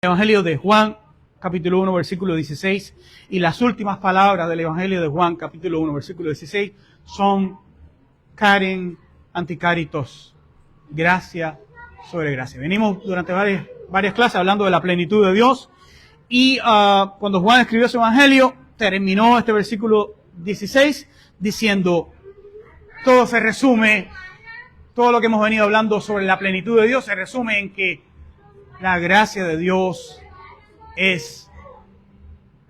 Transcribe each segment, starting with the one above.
Evangelio de Juan, capítulo 1, versículo 16, y las últimas palabras del Evangelio de Juan, capítulo 1, versículo 16, son caren anticaritos, gracia sobre gracia. Venimos durante varias clases hablando de la plenitud de Dios, y cuando Juan escribió su Evangelio, terminó este versículo 16 diciendo, todo se resume, todo lo que hemos venido hablando sobre la plenitud de Dios se resume en que la gracia de Dios es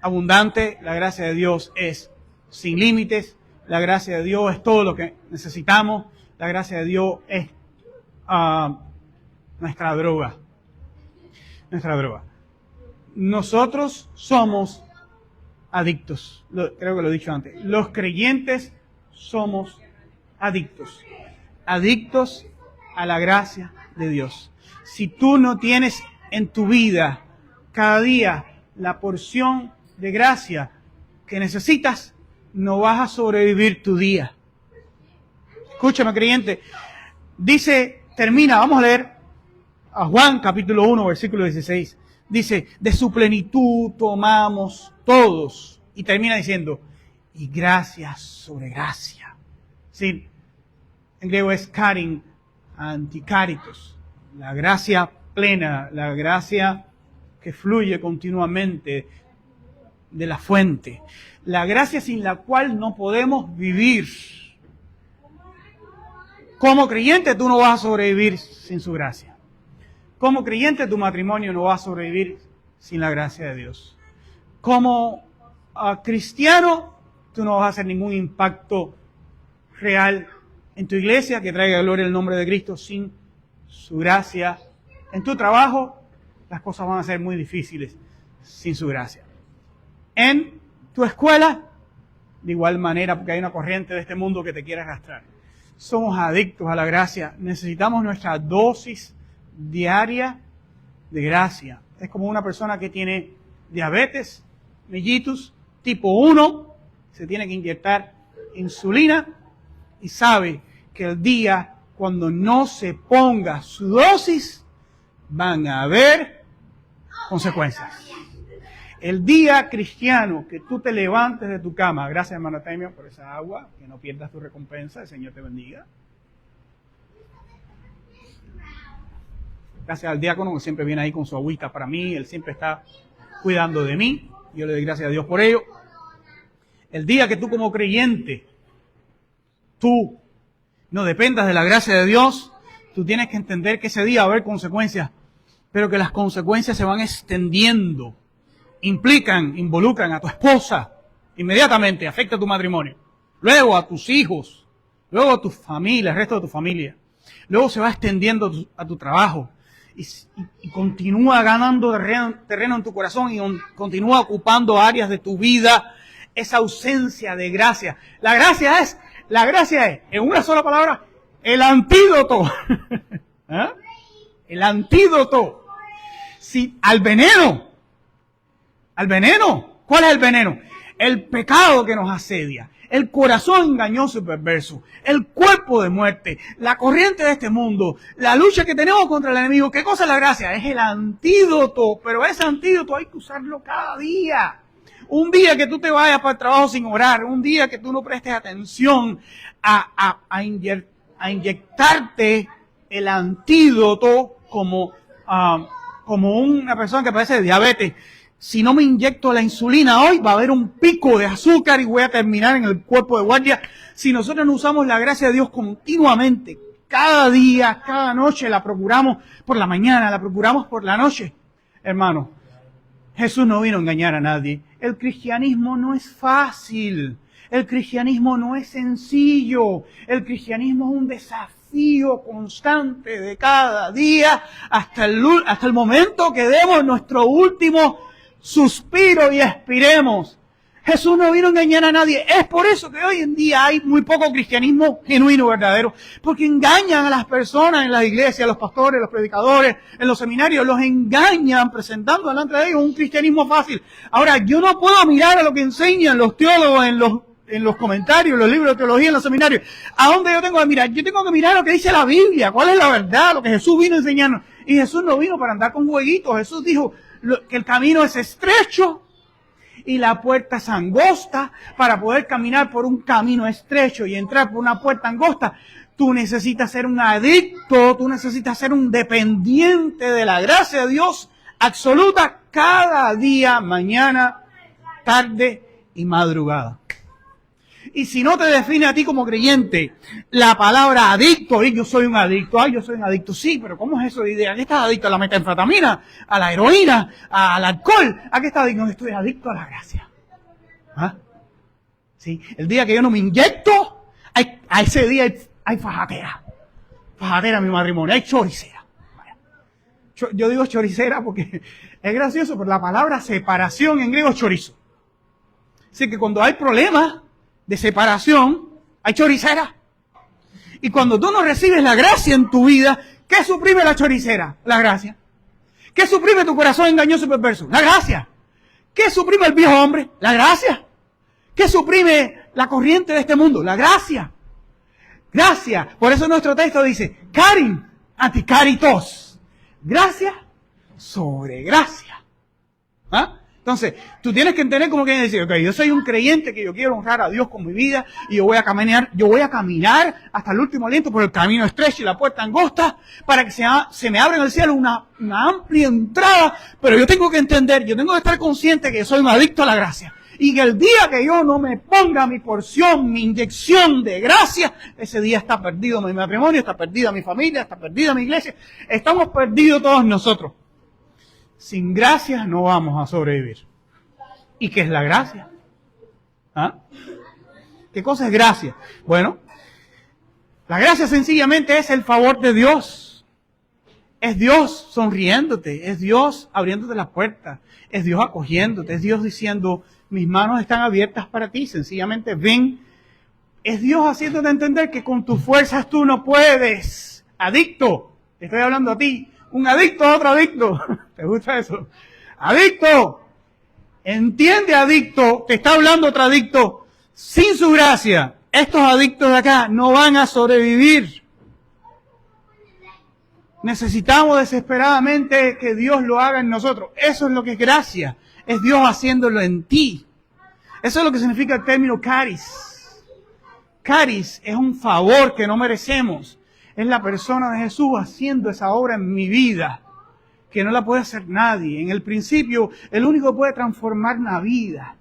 abundante, la gracia de Dios es sin límites, la gracia de Dios es todo lo que necesitamos, la gracia de Dios es nuestra droga. Nosotros somos adictos, creo que lo he dicho antes, los creyentes somos adictos a la gracia de Dios. Si tú no tienes en tu vida cada día la porción de gracia que necesitas, no vas a sobrevivir tu día. Escúchame, creyente. Vamos a leer a Juan capítulo 1, versículo 16. Dice, de su plenitud tomamos todos. Y termina diciendo, y gracia sobre gracia. Sí, en griego es charin antikaritos. La gracia plena, la gracia que fluye continuamente de la fuente. La gracia sin la cual no podemos vivir. Como creyente tú no vas a sobrevivir sin su gracia. Como creyente tu matrimonio no va a sobrevivir sin la gracia de Dios. Como cristiano tú no vas a hacer ningún impacto real en tu iglesia que traiga gloria al nombre de Cristo sin su gracia. En tu trabajo, las cosas van a ser muy difíciles sin su gracia. En tu escuela, de igual manera, porque hay una corriente de este mundo que te quiere arrastrar. Somos adictos a la gracia. Necesitamos nuestra dosis diaria de gracia. Es como una persona que tiene diabetes, mellitus, tipo 1, se tiene que inyectar insulina y sabe que el día cuando no se ponga su dosis, van a haber consecuencias. El día cristiano que tú te levantes de tu cama, gracias hermano Artemio por esa agua, que no pierdas tu recompensa, el Señor te bendiga. Gracias al diácono que siempre viene ahí con su agüita para mí, él siempre está cuidando de mí, yo le doy gracias a Dios por ello. El día que tú como creyente, tú no dependas de la gracia de Dios, tú tienes que entender que ese día va a haber consecuencias, pero que las consecuencias se van extendiendo, involucran a tu esposa, inmediatamente afecta a tu matrimonio, luego a tus hijos, luego a tu familia, el resto de tu familia, luego se va extendiendo a tu trabajo y continúa ganando terreno en tu corazón y continúa ocupando áreas de tu vida, esa ausencia de gracia. La gracia es, en una sola palabra, el antídoto. ¿Eh? El antídoto. Al veneno. ¿Cuál es el veneno? El pecado que nos asedia. El corazón engañoso y perverso. El cuerpo de muerte. La corriente de este mundo. La lucha que tenemos contra el enemigo. ¿Qué cosa es la gracia? Es el antídoto. Pero ese antídoto hay que usarlo cada día. Un día que tú te vayas para el trabajo sin orar, un día que tú no prestes atención a inyectarte el antídoto como una persona que padece de diabetes. Si no me inyecto la insulina hoy, va a haber un pico de azúcar y voy a terminar en el cuerpo de guardia. Si nosotros no usamos la gracia de Dios continuamente, cada día, cada noche, la procuramos por la mañana, la procuramos por la noche, hermano, Jesús no vino a engañar a nadie. El cristianismo no es fácil. El cristianismo no es sencillo. El cristianismo es un desafío constante de cada día hasta el momento que demos nuestro último suspiro y expiremos. Jesús no vino a engañar a nadie. Es por eso que hoy en día hay muy poco cristianismo genuino, verdadero. Porque engañan a las personas en las iglesias, los pastores, los predicadores, en los seminarios. Los engañan presentando delante de ellos un cristianismo fácil. Ahora, yo no puedo mirar a lo que enseñan los teólogos en los comentarios, en los libros de teología, en los seminarios. ¿A dónde yo tengo que mirar? Yo tengo que mirar lo que dice la Biblia. ¿Cuál es la verdad? Lo que Jesús vino a enseñarnos. Y Jesús no vino para andar con jueguitos. Jesús dijo, que el camino es estrecho y la puerta es angosta. Para poder caminar por un camino estrecho y entrar por una puerta angosta, tú necesitas ser un adicto, tú necesitas ser un dependiente de la gracia de Dios absoluta cada día, mañana, tarde y madrugada. Y si no te define a ti como creyente la palabra adicto, yo soy un adicto, yo soy un adicto, sí, pero ¿cómo es eso de idea? ¿A qué estás adicto? ¿A la metanfetamina? ¿A la heroína? ¿Al alcohol? ¿A qué estás adicto? No, estoy adicto a la gracia. ¿Ah? ¿Sí? El día que yo no me inyecto, a ese día hay fajatera. Fajatera en mi matrimonio, hay choricera. Yo digo choricera porque es gracioso, pero la palabra separación en griego es chorizo. Así que cuando hay problemas de separación, hay choricera. Y cuando tú no recibes la gracia en tu vida, ¿qué suprime la choricera? La gracia. ¿Qué suprime tu corazón engañoso y perverso? La gracia. ¿Qué suprime el viejo hombre? La gracia. ¿Qué suprime la corriente de este mundo? La gracia. Gracia. Por eso nuestro texto dice, carin anticaritos. Gracia sobre gracia. ¿Ah? Entonces, tú tienes que entender como que decir, ok, yo soy un creyente que yo quiero honrar a Dios con mi vida y yo voy a caminar hasta el último aliento por el camino estrecho y la puerta angosta para que se me abra en el cielo una amplia entrada, pero yo tengo que entender, yo tengo que estar consciente que soy un adicto a la gracia y que el día que yo no me ponga mi porción, mi inyección de gracia, ese día está perdido mi matrimonio, está perdida mi familia, está perdida mi iglesia, estamos perdidos todos nosotros. Sin gracia no vamos a sobrevivir. ¿Y qué es la gracia? ¿Ah? ¿Qué cosa es gracia? Bueno, la gracia sencillamente es el favor de Dios. Es Dios sonriéndote, es Dios abriéndote las puertas, es Dios acogiéndote, es Dios diciendo, mis manos están abiertas para ti, sencillamente ven. Es Dios haciéndote entender que con tus fuerzas tú no puedes. Adicto, te estoy hablando a ti. Un adicto a otro adicto. ¿Te gusta eso? Adicto. Entiende, adicto. Te está hablando otro adicto. Sin su gracia, estos adictos de acá no van a sobrevivir. Necesitamos desesperadamente que Dios lo haga en nosotros. Eso es lo que es gracia. Es Dios haciéndolo en ti. Eso es lo que significa el término caris. Caris es un favor que no merecemos. Es la persona de Jesús haciendo esa obra en mi vida, que no la puede hacer nadie. En el principio, el único que puede transformar una vida,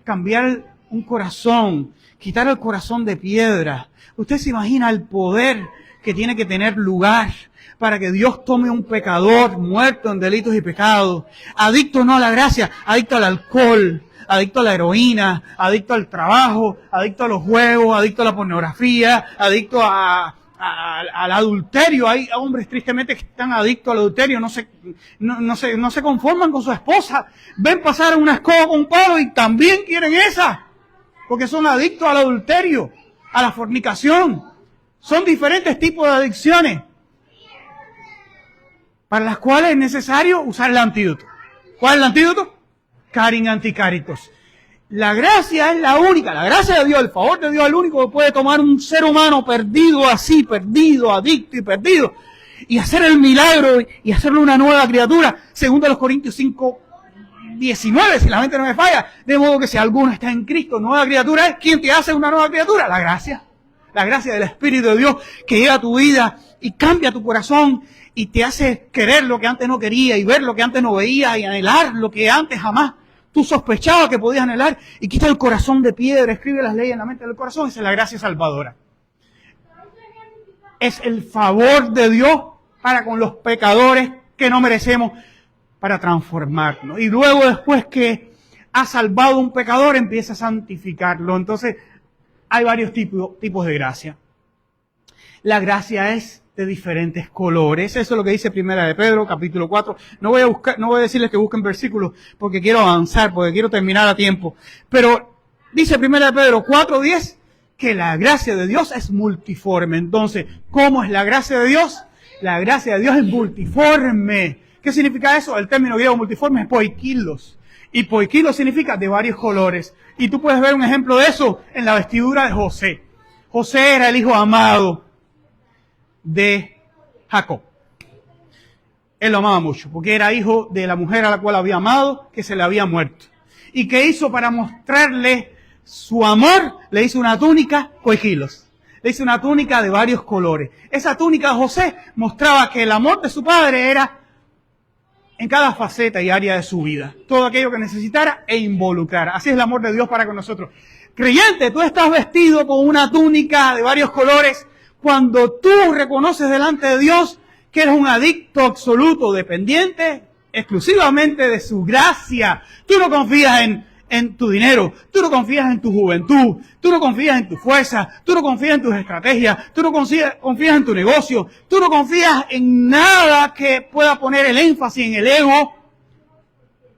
cambiar un corazón, quitar el corazón de piedra. Usted se imagina el poder que tiene que tener lugar para que Dios tome un pecador muerto en delitos y pecados, adicto no a la gracia, adicto al alcohol, adicto a la heroína, adicto al trabajo, adicto a los juegos, adicto a la pornografía, adicto al adulterio. Hay hombres tristemente que están adictos al adulterio, no se conforman con su esposa, ven pasar una escoba con un palo y también quieren esa, porque son adictos al adulterio, a la fornicación. Son diferentes tipos de adicciones para las cuales es necesario usar el antídoto. ¿Cuál es el antídoto? Carin anticaritos. La gracia es la única, la gracia de Dios, el favor de Dios es el único que puede tomar un ser humano perdido así, perdido, adicto y perdido, y hacer el milagro y hacerlo una nueva criatura, según de los Corintios 5:19, si la mente no me falla. De modo que si alguno está en Cristo, nueva criatura es. ¿Quién te hace una nueva criatura? La gracia. La gracia del Espíritu de Dios que llega a tu vida y cambia tu corazón y te hace querer lo que antes no quería y ver lo que antes no veía y anhelar lo que antes jamás tú sospechabas que podías anhelar, y quita el corazón de piedra, escribe las leyes en la mente del corazón. Esa es la gracia salvadora. Es el favor de Dios para con los pecadores que no merecemos, para transformarnos. Y luego, después que ha salvado a un pecador, empieza a santificarlo. Entonces, hay varios tipos de gracia. La gracia es de diferentes colores. Eso es lo que dice Primera de Pedro, capítulo 4. No voy a decirles que busquen versículos porque quiero avanzar, porque quiero terminar a tiempo. Pero dice Primera de Pedro 4:10 que la gracia de Dios es multiforme. Entonces, ¿cómo es la gracia de Dios? La gracia de Dios es multiforme. ¿Qué significa eso? El término griego multiforme es poikilos. Y poikilos significa de varios colores. Y tú puedes ver un ejemplo de eso en la vestidura de José. José era el hijo amado de Jacob. Él lo amaba mucho, porque era hijo de la mujer a la cual había amado, que se le había muerto. ¿Y qué hizo para mostrarle su amor? Le hizo una túnica con hilos. Le hizo una túnica de varios colores. Esa túnica de José mostraba que el amor de su padre era en cada faceta y área de su vida. Todo aquello que necesitara e involucrara. Así es el amor de Dios para con nosotros. Creyente, tú estás vestido con una túnica de varios colores cuando tú reconoces delante de Dios que eres un adicto absoluto, dependiente exclusivamente de su gracia. Tú no confías en tu dinero, tú no confías en tu juventud, tú no confías en tu fuerza, tú no confías en tus estrategias, tú no confías en tu negocio, tú no confías en nada que pueda poner el énfasis en el ego.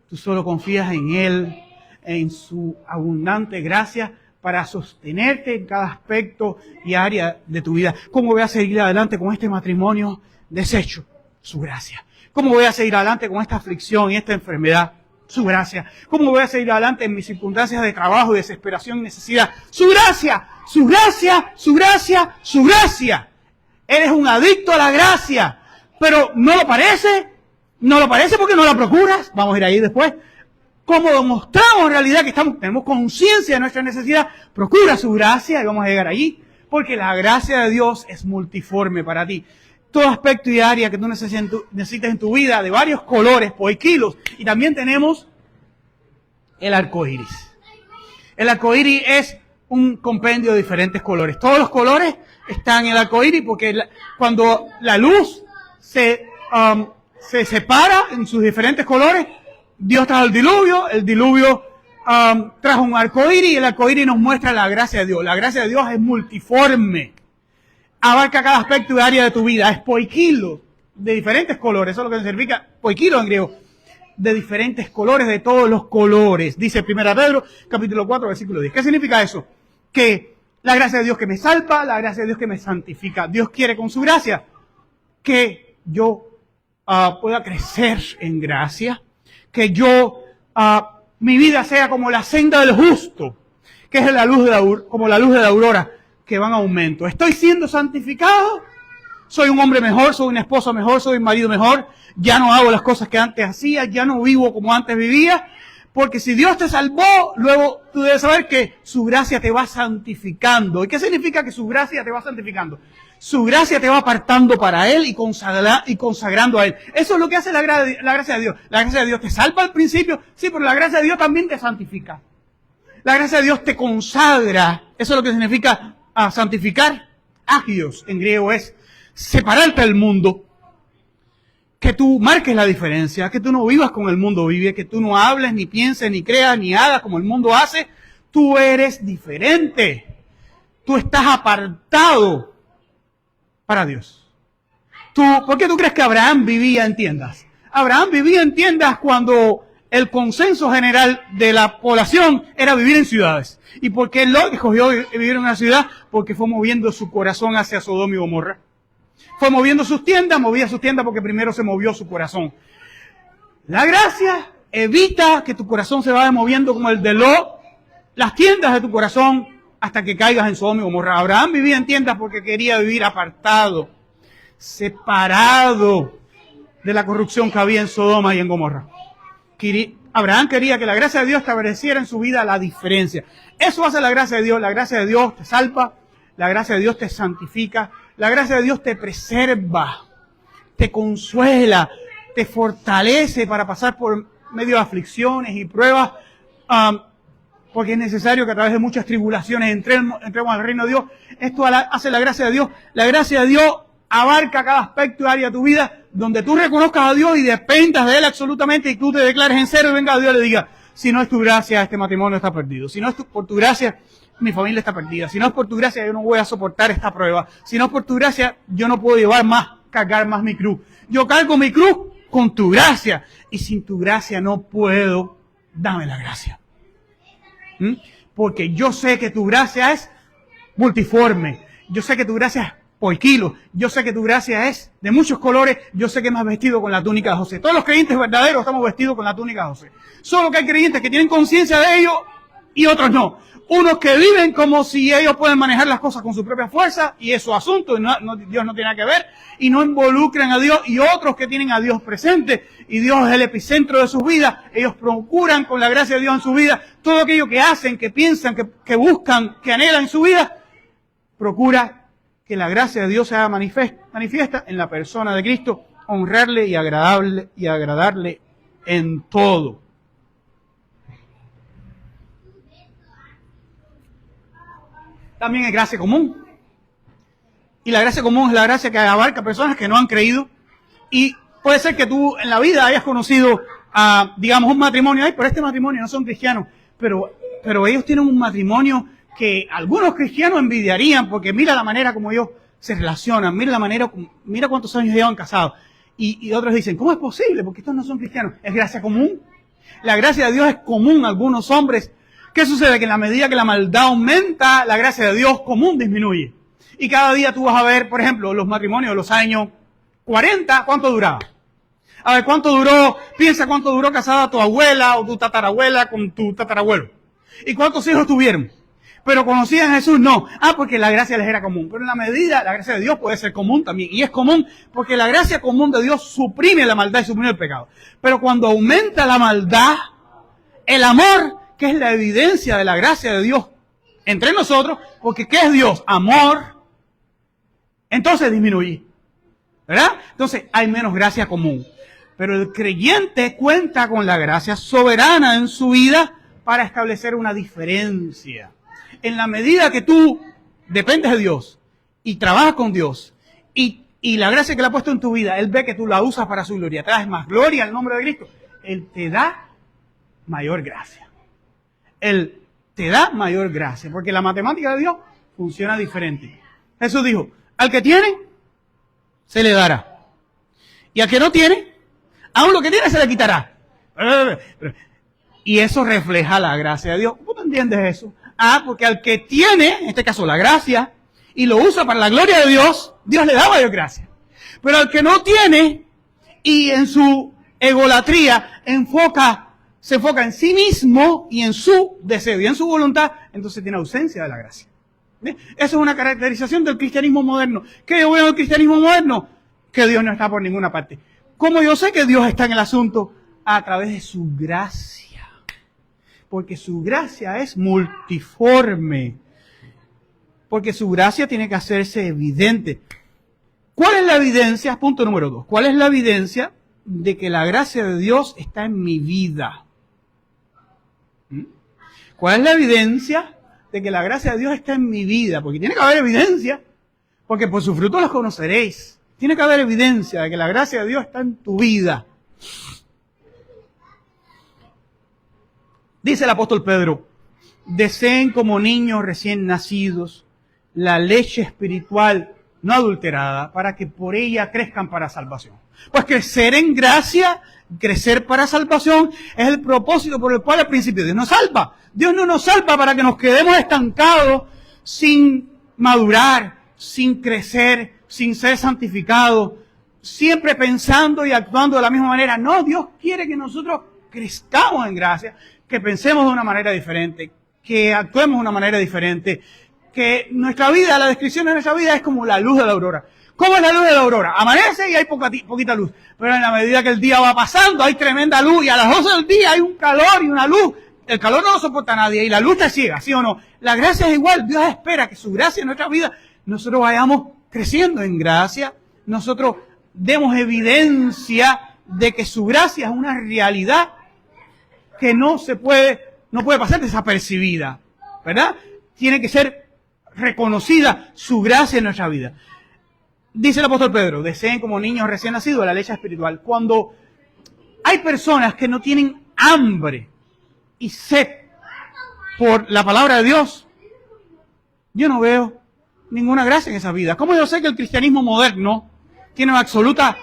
Tú solo confías en Él, en su abundante gracia para sostenerte en cada aspecto y área de tu vida. ¿Cómo voy a seguir adelante con este matrimonio deshecho? Su gracia. ¿Cómo voy a seguir adelante con esta aflicción y esta enfermedad? Su gracia. ¿Cómo voy a seguir adelante en mis circunstancias de trabajo, desesperación y necesidad? Su gracia, su gracia, su gracia, su gracia. Eres un adicto a la gracia, pero ¿no lo parece? ¿No lo parece porque no la procuras? Vamos a ir ahí después. ¿Cómo demostramos en realidad que tenemos conciencia de nuestra necesidad? Procura su gracia y vamos a llegar allí, porque la gracia de Dios es multiforme para ti. Todo aspecto y área que tú necesites en tu vida, de varios colores, por kilos. Y también tenemos el arco iris. El arco iris es un compendio de diferentes colores. Todos los colores están en el arco iris porque cuando la luz se separa en sus diferentes colores, Dios trajo el diluvio trajo un arco iris y el arco iris nos muestra la gracia de Dios. La gracia de Dios es multiforme. Abarca cada aspecto y área de tu vida. Es poikilo, de diferentes colores. Eso es lo que significa poikilo en griego. De diferentes colores, de todos los colores. Dice 1 Pedro, capítulo 4, versículo 10. ¿Qué significa eso? Que la gracia de Dios que me salva, la gracia de Dios que me santifica. Dios quiere con su gracia que yo pueda crecer en gracia. Que yo, mi vida sea como la senda del justo. Que es como la luz de la aurora, que van a aumento. Estoy siendo santificado, soy un hombre mejor, soy un esposo mejor, soy un marido mejor, ya no hago las cosas que antes hacía, ya no vivo como antes vivía, porque si Dios te salvó, luego tú debes saber que su gracia te va santificando. ¿Y qué significa que su gracia te va santificando? Su gracia te va apartando para Él y consagrando a Él. Eso es lo que hace la gracia de Dios. La gracia de Dios te salva al principio, sí, pero la gracia de Dios también te santifica. La gracia de Dios te consagra. Eso es lo que significa santificar. Agios en griego es separarte del mundo. Que tú marques la diferencia, que tú no vivas como el mundo vive, que tú no hables, ni pienses, ni creas, ni hagas como el mundo hace. Tú eres diferente. Tú estás apartado para Dios. ¿Por qué tú crees que Abraham vivía en tiendas? Abraham vivía en tiendas cuando el consenso general de la población era vivir en ciudades. ¿Y por qué él escogió vivir en una ciudad? Porque fue moviendo su corazón hacia Sodoma y Gomorra. Fue moviendo movía sus tiendas porque primero se movió su corazón. La gracia evita que tu corazón se vaya moviendo como el de las tiendas de tu corazón hasta que caigas en Sodoma y Gomorra. Abraham vivía en tiendas porque quería vivir apartado, separado de la corrupción que había en Sodoma y en Gomorra. Abraham quería que la gracia de Dios estableciera en su vida la diferencia. Eso hace la gracia de Dios. La gracia de Dios te salva, la gracia de Dios te santifica, la gracia de Dios te preserva, te consuela, te fortalece para pasar por medio de aflicciones y pruebas, porque es necesario que a través de muchas tribulaciones entremos al reino de Dios. Esto hace la gracia de Dios. La gracia de Dios abarca cada aspecto y área de tu vida, donde tú reconozcas a Dios y dependas de Él absolutamente y tú te declares en serio y venga a Dios y le diga, si no es tu gracia, este matrimonio está perdido. Si no es por tu gracia, mi familia está perdida. Si no es por tu gracia, yo no voy a soportar esta prueba. Si no es por tu gracia, yo no puedo cargar más mi cruz. Yo cargo mi cruz con tu gracia. Y sin tu gracia no puedo. Dame la gracia. Porque yo sé que tu gracia es multiforme. Yo sé que tu gracia es poikilo. Yo sé que tu gracia es de muchos colores. Yo sé que me has vestido con la túnica de José. Todos los creyentes verdaderos estamos vestidos con la túnica de José. Solo que hay creyentes que tienen conciencia de ello y otros no. Unos que viven como si ellos pueden manejar las cosas con su propia fuerza y es su asunto, y Dios no tiene nada que ver, y no involucran a Dios, y otros que tienen a Dios presente, y Dios es el epicentro de sus vidas. Ellos procuran con la gracia de Dios en su vida, todo aquello que hacen, que piensan, que buscan, que anhelan en su vida, procura que la gracia de Dios sea manifiesta en la persona de Cristo, honrarle y agradarle en todo. También hay gracia común. Y la gracia común es la gracia que abarca personas que no han creído. Y puede ser que tú en la vida hayas conocido a, digamos, un matrimonio. Ay, pero este matrimonio no son cristianos. Pero ellos tienen un matrimonio que algunos cristianos envidiarían, porque mira la manera como ellos se relacionan, mira cuántos años llevan casados. Y otros dicen, ¿cómo es posible? Porque estos no son cristianos. Es gracia común. La gracia de Dios es común a algunos hombres. ¿Qué sucede? Que en la medida que la maldad aumenta, la gracia de Dios común disminuye. Y cada día tú vas a ver, por ejemplo, los matrimonios de los años 40, ¿cuánto duraba? A ver, piensa cuánto duró casada tu abuela o tu tatarabuela con tu tatarabuelo. ¿Y cuántos hijos tuvieron? Pero conocían a Jesús, no. Porque la gracia les era común. Pero en la medida, la gracia de Dios puede ser común también. Y es común porque la gracia común de Dios suprime la maldad y suprime el pecado. Pero cuando aumenta la maldad, el amor, que es la evidencia de la gracia de Dios entre nosotros, porque ¿qué es Dios? Amor. Entonces disminuye, ¿verdad? Entonces hay menos gracia común. Pero el creyente cuenta con la gracia soberana en su vida para establecer una diferencia. En la medida que tú dependes de Dios y trabajas con Dios y la gracia que Él ha puesto en tu vida, Él ve que tú la usas para su gloria, traes más gloria al nombre de Cristo, Él te da mayor gracia. Él te da mayor gracia, porque la matemática de Dios funciona diferente. Jesús dijo, al que tiene, se le dará. Y al que no tiene, aún lo que tiene se le quitará. Y eso refleja la gracia de Dios. ¿Cómo te entiendes eso? Porque al que tiene, en este caso la gracia, y lo usa para la gloria de Dios, Dios le da mayor gracia. Pero al que no tiene, y en su egolatría se enfoca en sí mismo y en su deseo y en su voluntad, entonces tiene ausencia de la gracia. ¿Bien? Eso es una caracterización del cristianismo moderno. ¿Qué yo veo del cristianismo moderno? Que Dios no está por ninguna parte. ¿Cómo yo sé que Dios está en el asunto? A través de su gracia. Porque su gracia es multiforme. Porque su gracia tiene que hacerse evidente. ¿Cuál es la evidencia? Punto número 2. ¿Cuál es la evidencia de que la gracia de Dios está en mi vida? ¿Cuál es la evidencia de que la gracia de Dios está en mi vida? Porque tiene que haber evidencia, porque por sus frutos los conoceréis. Tiene que haber evidencia de que la gracia de Dios está en tu vida. Dice el apóstol Pedro, deseen como niños recién nacidos la leche espiritual no adulterada, para que por ella crezcan para salvación. Pues crecer en gracia, crecer para salvación, es el propósito por el cual al principio Dios nos salva. Dios no nos salva para que nos quedemos estancados sin madurar, sin crecer, sin ser santificados, siempre pensando y actuando de la misma manera. No, Dios quiere que nosotros crezcamos en gracia, que pensemos de una manera diferente, que actuemos de una manera diferente, que nuestra vida, la descripción de nuestra vida es como la luz de la aurora. ¿Cómo es la luz de la aurora? Amanece y hay poquita luz. Pero en la medida que el día va pasando, hay tremenda luz. Y a las 12 del día hay un calor y una luz. El calor no lo soporta nadie y la luz te ciega, ¿sí o no? La gracia es igual. Dios espera que su gracia en nuestra vida, nosotros vayamos creciendo en gracia. Nosotros demos evidencia de que su gracia es una realidad que no puede pasar desapercibida, ¿verdad? Tiene que ser reconocida su gracia en nuestra vida. Dice el apóstol Pedro, deseen como niños recién nacidos la leche espiritual. Cuando hay personas que no tienen hambre y sed por la palabra de Dios, yo no veo ninguna gracia en esa vida. ¿Cómo yo sé que el cristianismo moderno tiene una absoluta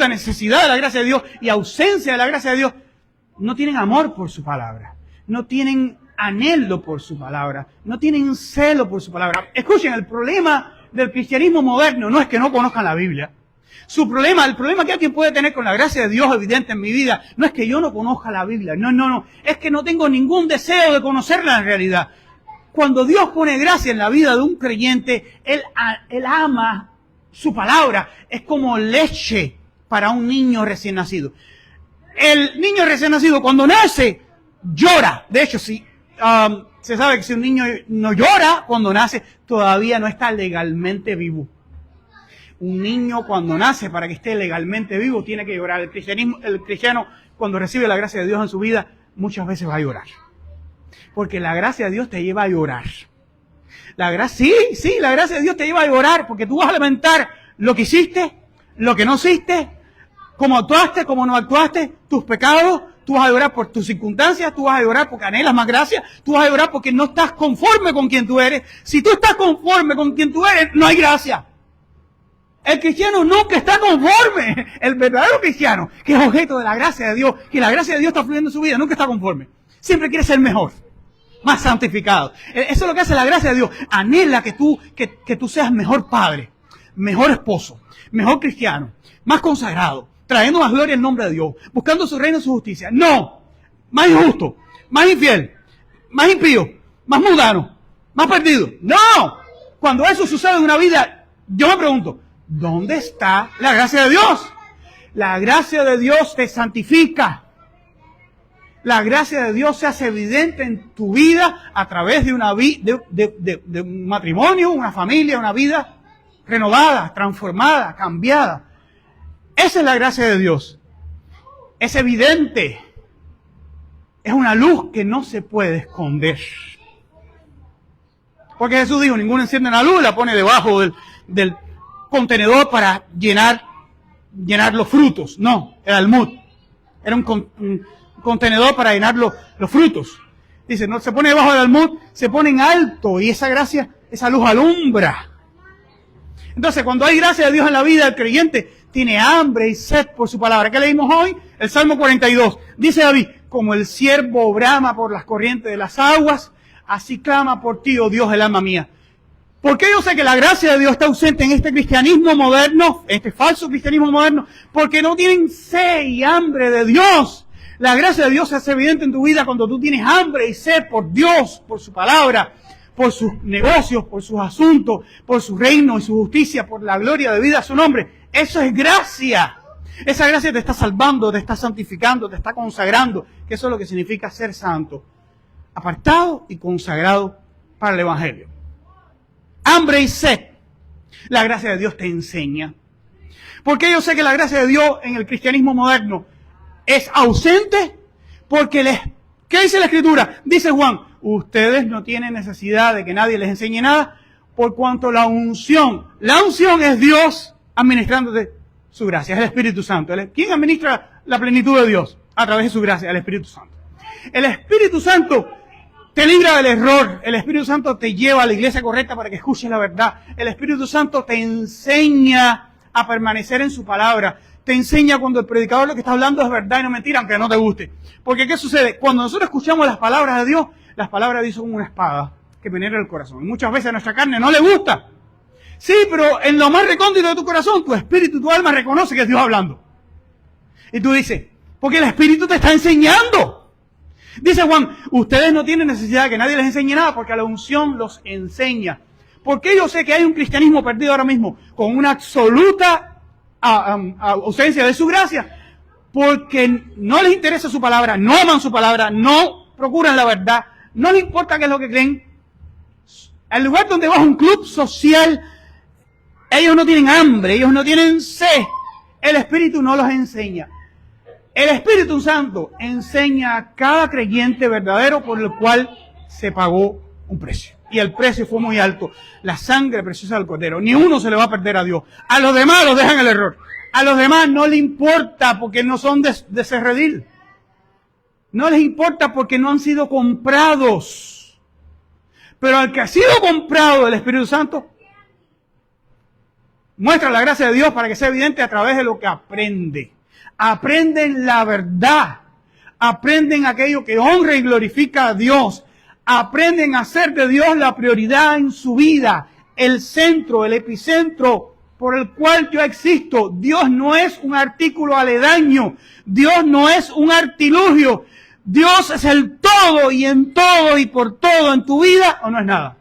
necesidad de la gracia de Dios y ausencia de la gracia de Dios? No tienen amor por su palabra, no tienen anhelo por su palabra, no tienen celo por su palabra. Escuchen, el problema del cristianismo moderno no es que no conozcan la Biblia. El problema que alguien puede tener con la gracia de Dios evidente en mi vida, no es que yo no conozca la Biblia, no, es que no tengo ningún deseo de conocerla en realidad. Cuando Dios pone gracia en la vida de un creyente, Él ama su palabra, es como leche para un niño recién nacido. El niño recién nacido cuando nace, llora. De hecho, sí, se sabe que si un niño no llora cuando nace, todavía no está legalmente vivo. Un niño cuando nace, para que esté legalmente vivo, tiene que llorar. El cristiano, cuando recibe la gracia de Dios en su vida, muchas veces va a llorar. Porque la gracia de Dios te lleva a llorar. La gracia de Dios te lleva a llorar, porque tú vas a lamentar lo que hiciste, lo que no hiciste, cómo actuaste, cómo no actuaste, tus pecados. Tú vas a llorar por tus circunstancias, tú vas a llorar porque anhelas más gracia, tú vas a llorar porque no estás conforme con quien tú eres. Si tú estás conforme con quien tú eres, no hay gracia. El cristiano nunca está conforme. El verdadero cristiano, que es objeto de la gracia de Dios, que la gracia de Dios está fluyendo en su vida, nunca está conforme. Siempre quiere ser mejor, más santificado. Eso es lo que hace la gracia de Dios. Anhela que tú seas mejor padre, mejor esposo, mejor cristiano, más consagrado, trayendo más gloria en nombre de Dios, buscando su reino y su justicia. No, más injusto, más infiel, más impío, más mundano, más perdido. No, cuando eso sucede en una vida, yo me pregunto, ¿dónde está la gracia de Dios? La gracia de Dios te santifica. La gracia de Dios se hace evidente en tu vida a través de de un matrimonio, una familia, una vida renovada, transformada, cambiada. Esa es la gracia de Dios. Es evidente. Es una luz que no se puede esconder. Porque Jesús dijo, ninguno enciende una luz, la pone debajo del contenedor para llenar los frutos. No, el almud. Era un contenedor para llenar los frutos. Dice, no se pone debajo del almud, se pone en alto y esa gracia, esa luz alumbra. Entonces, cuando hay gracia de Dios en la vida del creyente, tiene hambre y sed por su palabra. ¿Qué leímos hoy? El Salmo 42. Dice David, como el ciervo brama por las corrientes de las aguas, así clama por ti, oh Dios, el alma mía. ¿Por qué yo sé que la gracia de Dios está ausente en este cristianismo moderno, este falso cristianismo moderno? Porque no tienen sed y hambre de Dios. La gracia de Dios se hace evidente en tu vida cuando tú tienes hambre y sed por Dios, por su palabra, por sus negocios, por sus asuntos, por su reino y su justicia, por la gloria de vida a su nombre. Eso es gracia. Esa gracia te está salvando, te está santificando, te está consagrando, que eso es lo que significa ser santo, apartado y consagrado para el Evangelio. Hambre y sed. La gracia de Dios te enseña. ¿Por qué yo sé que la gracia de Dios en el cristianismo moderno es ausente? Porque ¿qué dice la Escritura? Dice Juan, ustedes no tienen necesidad de que nadie les enseñe nada, por cuanto la unción es Dios administrándote su gracia, es el Espíritu Santo. ¿Quién administra la plenitud de Dios? A través de su gracia, el Espíritu Santo. El Espíritu Santo te libra del error. El Espíritu Santo te lleva a la iglesia correcta para que escuches la verdad. El Espíritu Santo te enseña a permanecer en su palabra. Te enseña cuando el predicador lo que está hablando es verdad y no mentira, aunque no te guste. Porque ¿qué sucede? Cuando nosotros escuchamos las palabras de Dios, las palabras de Dios son como una espada que penetra el corazón. Y muchas veces a nuestra carne no le gusta. Sí, pero en lo más recóndito de tu corazón, tu espíritu, tu alma reconoce que es Dios hablando. Y tú dices, porque el Espíritu te está enseñando. Dice Juan, ustedes no tienen necesidad de que nadie les enseñe nada porque la unción los enseña. ¿Por qué yo sé que hay un cristianismo perdido ahora mismo con una absoluta ausencia de su gracia? Porque no les interesa su palabra, no aman su palabra, no procuran la verdad, no les importa qué es lo que creen. El lugar donde vas a un club social, ellos no tienen hambre, ellos no tienen sed. El Espíritu no los enseña. El Espíritu Santo enseña a cada creyente verdadero por el cual se pagó un precio. Y el precio fue muy alto. La sangre preciosa del Cordero. Ni uno se le va a perder a Dios. A los demás los dejan en el error. A los demás no les importa porque no son de ese redil. No les importa porque no han sido comprados. Pero al que ha sido comprado del Espíritu Santo, muestra la gracia de Dios para que sea evidente a través de lo que aprende. Aprenden la verdad. Aprenden aquello que honra y glorifica a Dios. Aprenden a hacer de Dios la prioridad en su vida. El centro, el epicentro por el cual yo existo. Dios no es un artículo aledaño. Dios no es un artilugio. Dios es el todo y en todo y por todo en tu vida, o no es nada.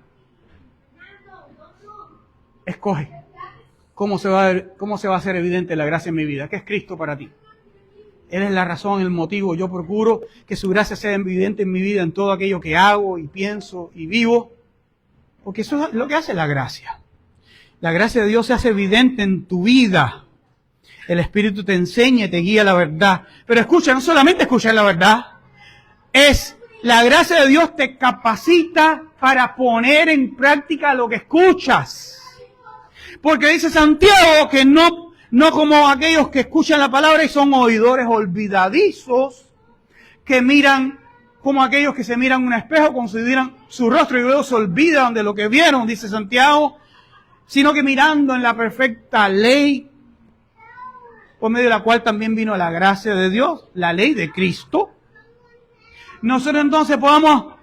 Escoge cómo se va a hacer evidente la gracia en mi vida. ¿Qué es Cristo para ti? Él es la razón, el motivo. Yo procuro que su gracia sea evidente en mi vida, en todo aquello que hago y pienso y vivo. Porque eso es lo que hace la gracia. La gracia de Dios se hace evidente en tu vida. El Espíritu te enseña y te guía a la verdad. Pero escucha, no solamente escuchar la verdad. Es la gracia de Dios te capacita para poner en práctica lo que escuchas. Porque dice Santiago que no como aquellos que escuchan la palabra y son oidores olvidadizos, que miran como aquellos que se miran en un espejo, consideran su rostro y luego se olvidan de lo que vieron, dice Santiago, sino que mirando en la perfecta ley, por medio de la cual también vino la gracia de Dios, la ley de Cristo, nosotros entonces podamos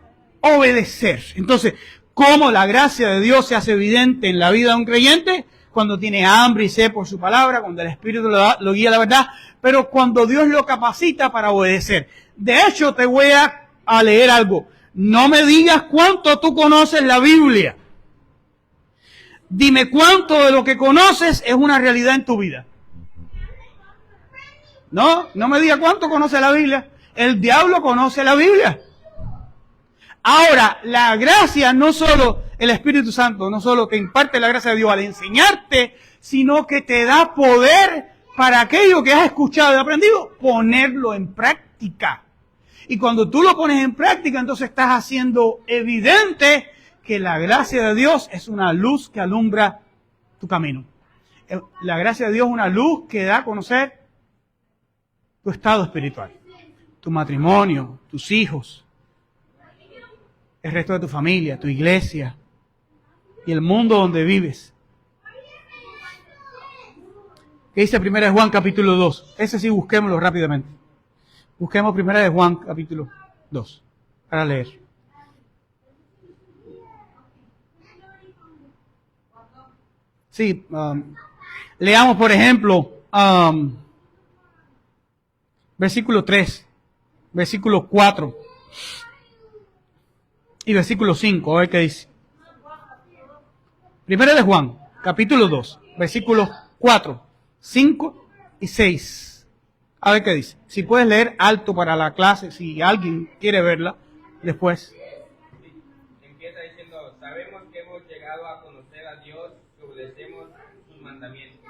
obedecer. Entonces, ¿cómo la gracia de Dios se hace evidente en la vida de un creyente? Cuando tiene hambre y sed por su palabra, cuando el Espíritu lo guía a la verdad, pero cuando Dios lo capacita para obedecer. De hecho, te voy a leer algo. No me digas cuánto tú conoces la Biblia. Dime cuánto de lo que conoces es una realidad en tu vida. No me digas cuánto conoce la Biblia. El diablo conoce la Biblia. Ahora, la gracia, no solo el Espíritu Santo, no solo que imparte la gracia de Dios al enseñarte, sino que te da poder para aquello que has escuchado y aprendido, ponerlo en práctica. Y cuando tú lo pones en práctica, entonces estás haciendo evidente que la gracia de Dios es una luz que alumbra tu camino. La gracia de Dios es una luz que da a conocer tu estado espiritual, tu matrimonio, tus hijos, el resto de tu familia, tu iglesia y el mundo donde vives. ¿Qué dice 1 Juan capítulo 2? Ese sí, busquémoslo rápidamente. Busquemos 1 Juan capítulo 2 para leer. Sí, leamos por ejemplo versículo 3, versículo 4 y versículo 5, a ver qué dice. 1 Juan, capítulo 2, versículos 4, 5 y 6. A ver qué dice. Si puedes leer alto para la clase, si alguien quiere verla después. Empieza diciendo, sabemos que hemos llegado a conocer a Dios, que obedecemos sus mandamientos.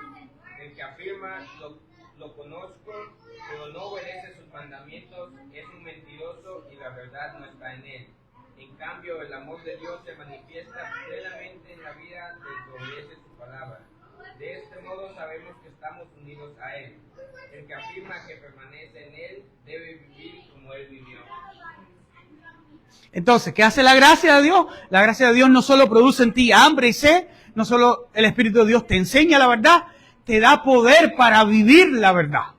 El que afirma, lo conozco, pero no obedece sus mandamientos, es un mentiroso y la verdad no está en él. En cambio, el amor de Dios se manifiesta plenamente en la vida del que obedece su palabra. De este modo sabemos que estamos unidos a Él. El que afirma que permanece en Él debe vivir como Él vivió. Entonces, ¿qué hace la gracia de Dios? La gracia de Dios no solo produce en ti hambre y sed, no solo el Espíritu de Dios te enseña la verdad, te da poder para vivir la verdad.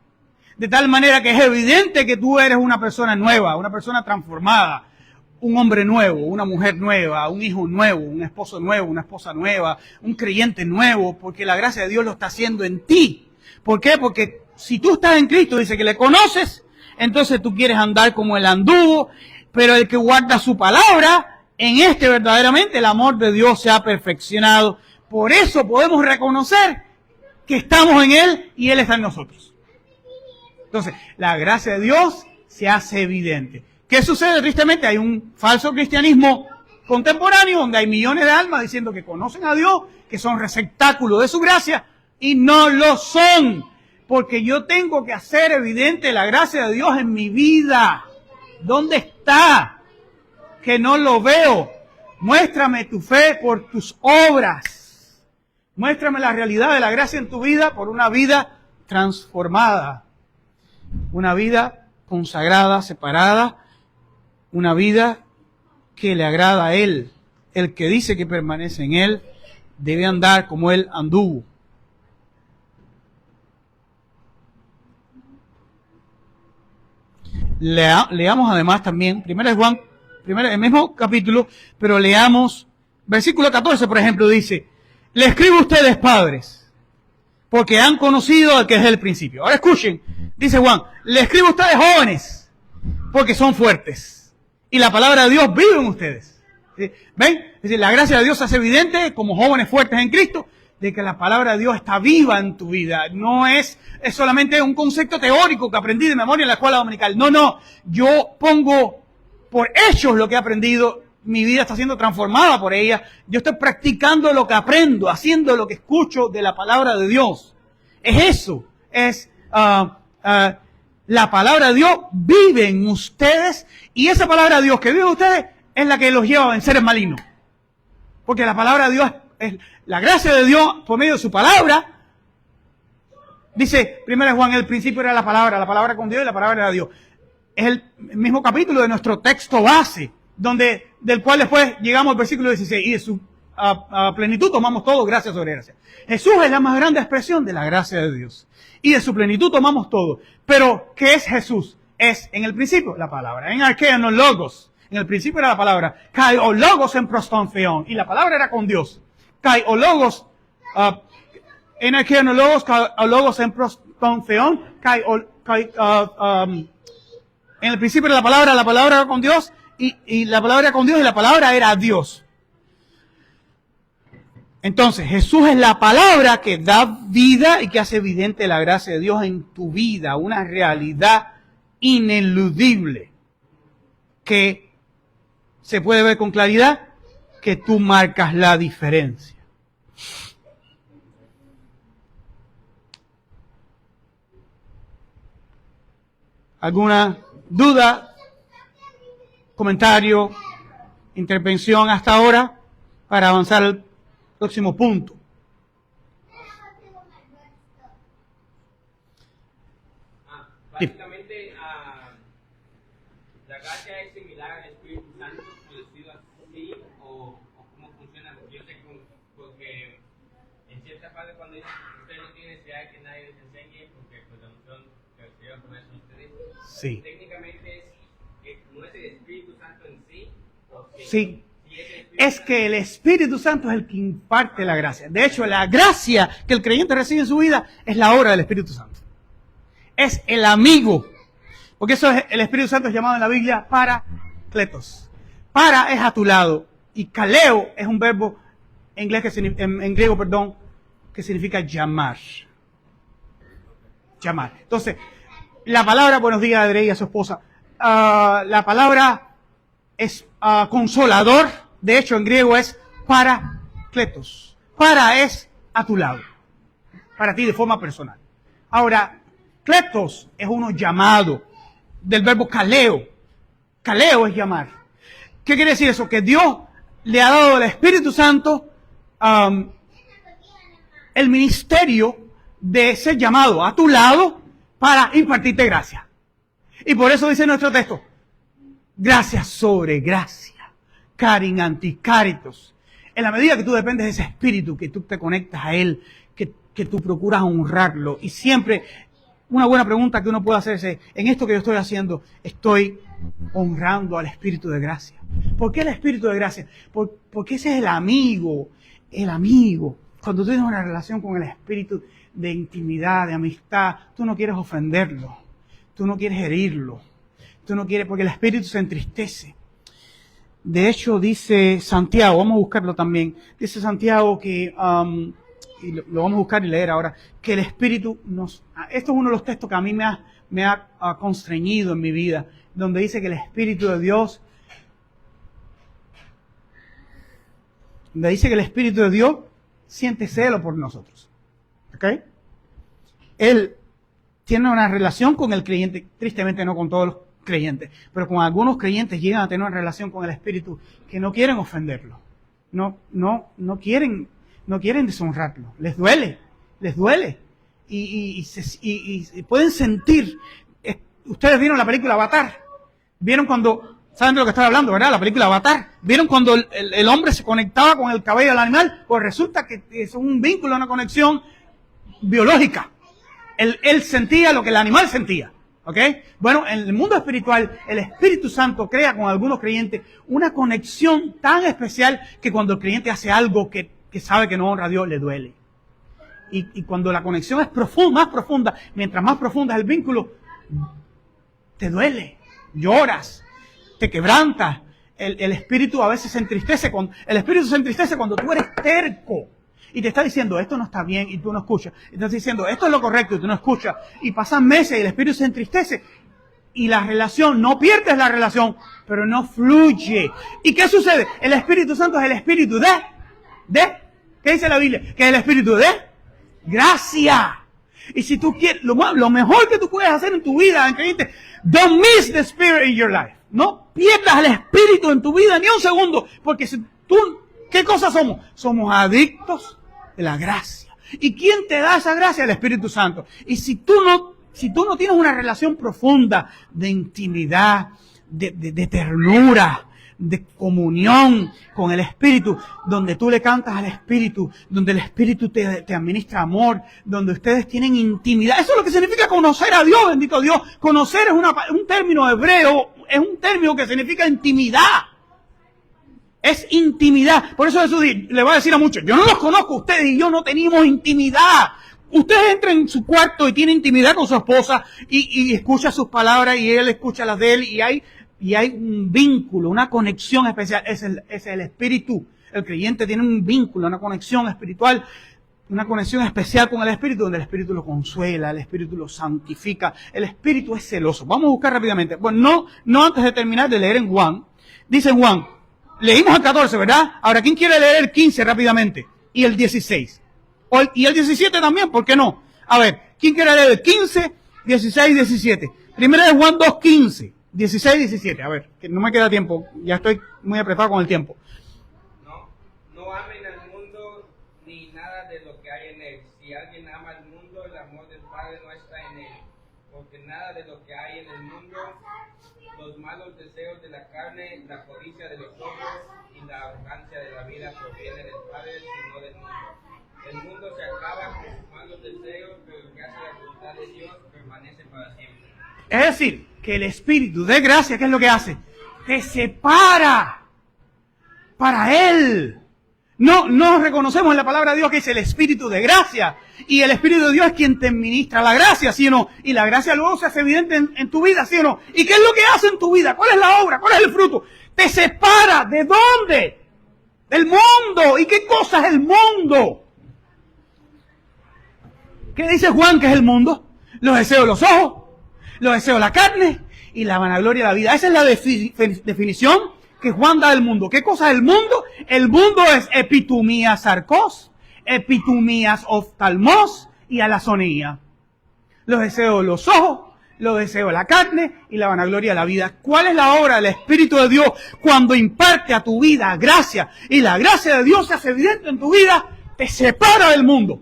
De tal manera que es evidente que tú eres una persona nueva, una persona transformada, un hombre nuevo, una mujer nueva, un hijo nuevo, un esposo nuevo, una esposa nueva, un creyente nuevo, porque la gracia de Dios lo está haciendo en ti. ¿Por qué? Porque si tú estás en Cristo, dice que le conoces, entonces tú quieres andar como el anduvo, pero el que guarda su palabra, en este verdaderamente el amor de Dios se ha perfeccionado. Por eso podemos reconocer que estamos en Él y Él está en nosotros. Entonces, la gracia de Dios se hace evidente. ¿Qué sucede? Tristemente hay un falso cristianismo contemporáneo donde hay millones de almas diciendo que conocen a Dios, que son receptáculos de su gracia, y no lo son. Porque yo tengo que hacer evidente la gracia de Dios en mi vida. ¿Dónde está? Que no lo veo. Muéstrame tu fe por tus obras. Muéstrame la realidad de la gracia en tu vida por una vida transformada. Una vida consagrada, separada. Una vida que le agrada a Él. El que dice que permanece en Él debe andar como Él anduvo. Leamos además también, 1 Juan, el mismo capítulo, pero leamos, versículo 14, por ejemplo, dice, le escribo a ustedes, padres, porque han conocido al que es el principio. Ahora escuchen, dice Juan, le escribo a ustedes jóvenes, porque son fuertes. Y la palabra de Dios vive en ustedes. ¿Sí? ¿Ven? Es decir, la gracia de Dios se hace evidente como jóvenes fuertes en Cristo, de que la palabra de Dios está viva en tu vida. No es solamente un concepto teórico que aprendí de memoria en la escuela dominical. No. Yo pongo por hechos lo que he aprendido. Mi vida está siendo transformada por ella. Yo estoy practicando lo que aprendo, haciendo lo que escucho de la palabra de Dios. Es eso. Es la palabra de Dios vive en ustedes. Y esa palabra de Dios que vive en ustedes es la que los lleva a vencer el maligno. Porque la palabra de Dios es la gracia de Dios por medio de su palabra. Dice 1 Juan, el principio era la palabra con Dios y la palabra era Dios. Es el mismo capítulo de nuestro texto base, del cual después llegamos al versículo 16, y de su plenitud tomamos todo gracia sobre gracia. Jesús es la más grande expresión de la gracia de Dios. Y de su plenitud tomamos todo. Pero, ¿qué es Jesús? Es, en el principio, la palabra. En arqueo, no logos. En el principio era la palabra. Kai o logos en proston theon. Y la palabra era con Dios. Kai o logos, en arqueo, no logos, kai o logos en proston theon. En el principio era la palabra era con Dios. Y la palabra era con Dios y la palabra era Dios. Entonces, Jesús es la palabra que da vida y que hace evidente la gracia de Dios en tu vida, una realidad ineludible que se puede ver con claridad, que tú marcas la diferencia. ¿Alguna duda, comentario, intervención hasta ahora para avanzar al próximo punto? Básicamente, la gracia es similar al Espíritu Santo, por decirlo así, o cómo funciona. Yo sé porque en cierta parte cuando dicen que usted no tiene necesidad de que nadie les enseñe, porque pues la unción que reciben con eso ustedes, sí. Técnicamente no es el Espíritu Santo en sí, sí. Es que el Espíritu Santo es el que imparte la gracia. De hecho, la gracia que el creyente recibe en su vida es la obra del Espíritu Santo. Es el amigo. Porque eso es, el Espíritu Santo es llamado en la Biblia parakletos. Para es a tu lado. Y kaleo es un verbo en griego, que significa llamar. Llamar. Entonces, la palabra, buenos días a Adrey y a su esposa, la palabra es consolador. De hecho, en griego es parakletos. Para es a tu lado. Para ti de forma personal. Ahora, kletos es uno llamado. Del verbo kaleo. Kaleo es llamar. ¿Qué quiere decir eso? Que Dios le ha dado al Espíritu Santo el ministerio de ser llamado a tu lado para impartirte gracia. Y por eso dice nuestro texto, gracia sobre gracia. Carin anticaritos. En la medida que tú dependes de ese espíritu, que tú te conectas a él, que tú procuras honrarlo. Y siempre, una buena pregunta que uno puede hacerse, en esto que yo estoy haciendo, estoy honrando al espíritu de gracia. ¿Por qué el espíritu de gracia? Porque ese es el amigo. El amigo. Cuando tú tienes una relación con el espíritu de intimidad, de amistad, tú no quieres ofenderlo. Tú no quieres herirlo. Tú no quieres, porque el espíritu se entristece. De hecho, dice Santiago, vamos a buscarlo también, dice Santiago que, y lo vamos a buscar y leer ahora, que el Espíritu esto es uno de los textos que a mí me ha constreñido en mi vida, donde dice que el Espíritu de Dios, siente celo por nosotros. ¿Ok? Él tiene una relación con el creyente, tristemente no con todos los creyentes, pero con algunos creyentes llegan a tener una relación con el Espíritu que no quieren ofenderlo, no quieren deshonrarlo, les duele, y pueden sentir. Ustedes vieron la película Avatar, vieron cuando, saben de lo que estoy hablando, ¿verdad? La película Avatar, vieron cuando el hombre se conectaba con el cabello del animal, pues resulta que es un vínculo, una conexión biológica. Él sentía lo que el animal sentía. ¿Ok? Bueno, en el mundo espiritual, el Espíritu Santo crea con algunos creyentes una conexión tan especial que cuando el creyente hace algo que sabe que no honra a Dios, le duele. Y cuando la conexión es profunda, más profunda, mientras más profunda es el vínculo, te duele, lloras, te quebrantas. El espíritu a veces se entristece. El espíritu se entristece cuando tú eres terco. Y te está diciendo, esto no está bien, y tú no escuchas. Y te está diciendo, esto es lo correcto, y tú no escuchas. Y pasan meses y el espíritu se entristece. Y la relación, no pierdes la relación, pero no fluye. ¿Y qué sucede? El Espíritu Santo es el espíritu ¿qué dice la Biblia? Que es el espíritu de gracia. Y si tú quieres, lo mejor que tú puedes hacer en tu vida, creyente, don't miss the Spirit in your life. No pierdas el Espíritu en tu vida ni un segundo. Porque si tú, ¿qué cosa somos? Somos adictos de la gracia. ¿Y quién te da esa gracia? El Espíritu Santo. Y si tú no tienes una relación profunda de intimidad, de ternura, de comunión con el Espíritu, donde tú le cantas al Espíritu, donde el Espíritu te administra amor, donde ustedes tienen intimidad. Eso es lo que significa conocer a Dios, bendito Dios. Conocer es un término hebreo, es un término que significa intimidad. Es intimidad. Por eso Jesús le va a decir a muchos, yo no los conozco, ustedes y yo no tenemos intimidad. Ustedes entran en su cuarto y tienen intimidad con su esposa y escucha sus palabras y él escucha las de él y hay un vínculo, una conexión especial. Es el Espíritu. El creyente tiene un vínculo, una conexión espiritual, una conexión especial con el Espíritu, donde el Espíritu lo consuela, el Espíritu lo santifica. El Espíritu es celoso. Vamos a buscar rápidamente. Bueno, no antes de terminar de leer en Juan. Dice en Juan, leímos el 14, ¿verdad? Ahora, ¿quién quiere leer el 15 rápidamente? Y el 16. Y el 17 también, ¿por qué no? A ver, ¿quién quiere leer el 15, 16, 17? Primero de Juan 2, 15, 16, 17. A ver, que no me queda tiempo. Ya estoy muy apretado con el tiempo. No amen al mundo ni nada de lo que hay en él. Si alguien ama al mundo, el amor del Padre no está en él. Porque nada de lo que hay en el mundo, los malos deseos de la carne, la codicia de los ojos y la arrogancia de la vida proviene del Padre, sino del mundo. El mundo se acaba con sus malos deseos, pero el que hace la voluntad de Dios permanece para siempre. Es decir, que el Espíritu de gracia, ¿qué es lo que hace? Te separa para Él. No reconocemos en la palabra de Dios que es el Espíritu de gracia. Y el Espíritu de Dios es quien te administra la gracia, ¿sí o no? Y la gracia luego se hace evidente en tu vida, ¿sí o no? ¿Y qué es lo que hace en tu vida? ¿Cuál es la obra? ¿Cuál es el fruto? Te separa. ¿De dónde? Del mundo. ¿Y qué cosa es el mundo? ¿Qué dice Juan que es el mundo? Los deseos de los ojos, los deseos de la carne y la vanagloria de la vida. Esa es la definición que Juan da del mundo. ¿Qué cosa es el mundo? El mundo es epitumías sarcos, epitumías oftalmos y alasonía. Los deseos de los ojos, los deseos de la carne y la vanagloria de la vida. ¿Cuál es la obra del Espíritu de Dios cuando imparte a tu vida gracia? Y la gracia de Dios se hace evidente en tu vida, te separa del mundo.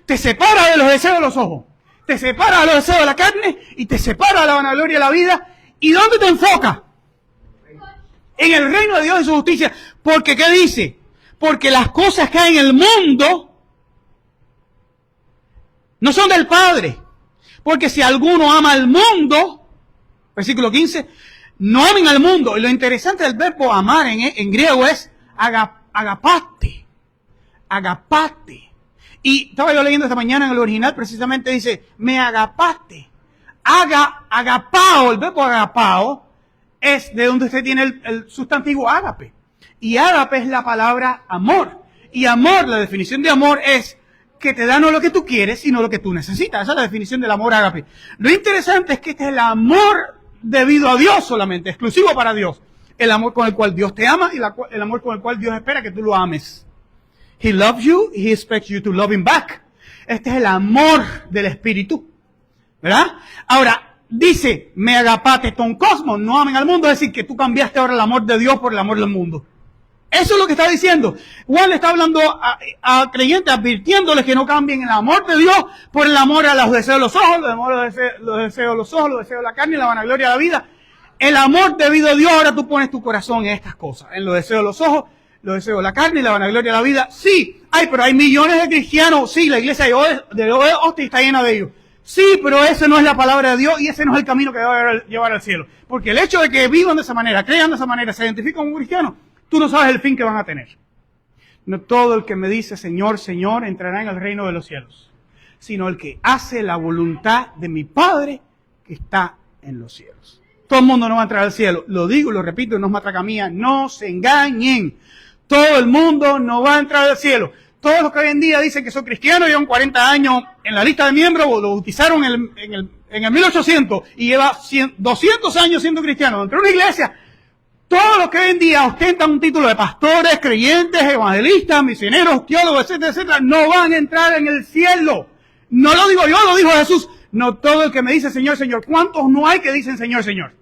Te separa de los deseos de los ojos, te separa de los deseos de la carne y te separa de la vanagloria de la vida. ¿Y dónde te enfoca? En el reino de Dios y su justicia. Porque, ¿qué dice? Porque las cosas que hay en el mundo no son del Padre. Porque si alguno ama al mundo, versículo 15, no amen al mundo. Y lo interesante del verbo amar en griego es agapate. Agapate. Y estaba yo leyendo esta mañana en el original, precisamente dice, me agapaste. Agapao, el verbo agapao, es de donde usted tiene el sustantivo ágape. Y ágape es la palabra amor. Y amor, la definición de amor es que te da no lo que tú quieres, sino lo que tú necesitas. Esa es la definición del amor ágape. Lo interesante es que este es el amor debido a Dios solamente, exclusivo para Dios. El amor con el cual Dios te ama y el amor con el cual Dios espera que tú lo ames. He loves you, he expects you to love him back. Este es el amor del Espíritu. ¿Verdad? Ahora, dice, me agapate ton cosmos, no amen al mundo, es decir, que tú cambiaste ahora el amor de Dios por el amor del mundo. Eso es lo que está diciendo. Juan le está hablando a creyentes, advirtiéndoles que no cambien el amor de Dios por el amor a los deseos de los ojos, los deseos de los ojos, los deseos de la carne y la vanagloria de la vida. El amor debido a Dios, ahora tú pones tu corazón en estas cosas, en los deseos de los ojos, los deseos de la carne y la vanagloria de la vida. Sí, pero hay millones de cristianos. Sí, la iglesia de Austin está llena de ellos. Sí, pero esa no es la palabra de Dios y ese no es el camino que debe llevar al cielo. Porque el hecho de que vivan de esa manera, crean de esa manera, se identifican como cristianos, tú no sabes el fin que van a tener. No todo el que me dice Señor, Señor entrará en el reino de los cielos, sino el que hace la voluntad de mi Padre que está en los cielos. Todo el mundo no va a entrar al cielo. Lo digo y lo repito, no es matraca mía. No se engañen. Todo el mundo no va a entrar al cielo. Todos los que hoy en día dicen que son cristianos, llevan 40 años en la lista de miembros, o lo bautizaron en el 1800 y lleva 200 años siendo cristiano dentro de una iglesia. Todos los que hoy en día ostentan un título de pastores, creyentes, evangelistas, misioneros, teólogos, etcétera, etcétera, no van a entrar en el cielo. No lo digo yo, lo dijo Jesús. No todo el que me dice Señor, Señor. ¿Cuántos no hay que dicen Señor, Señor?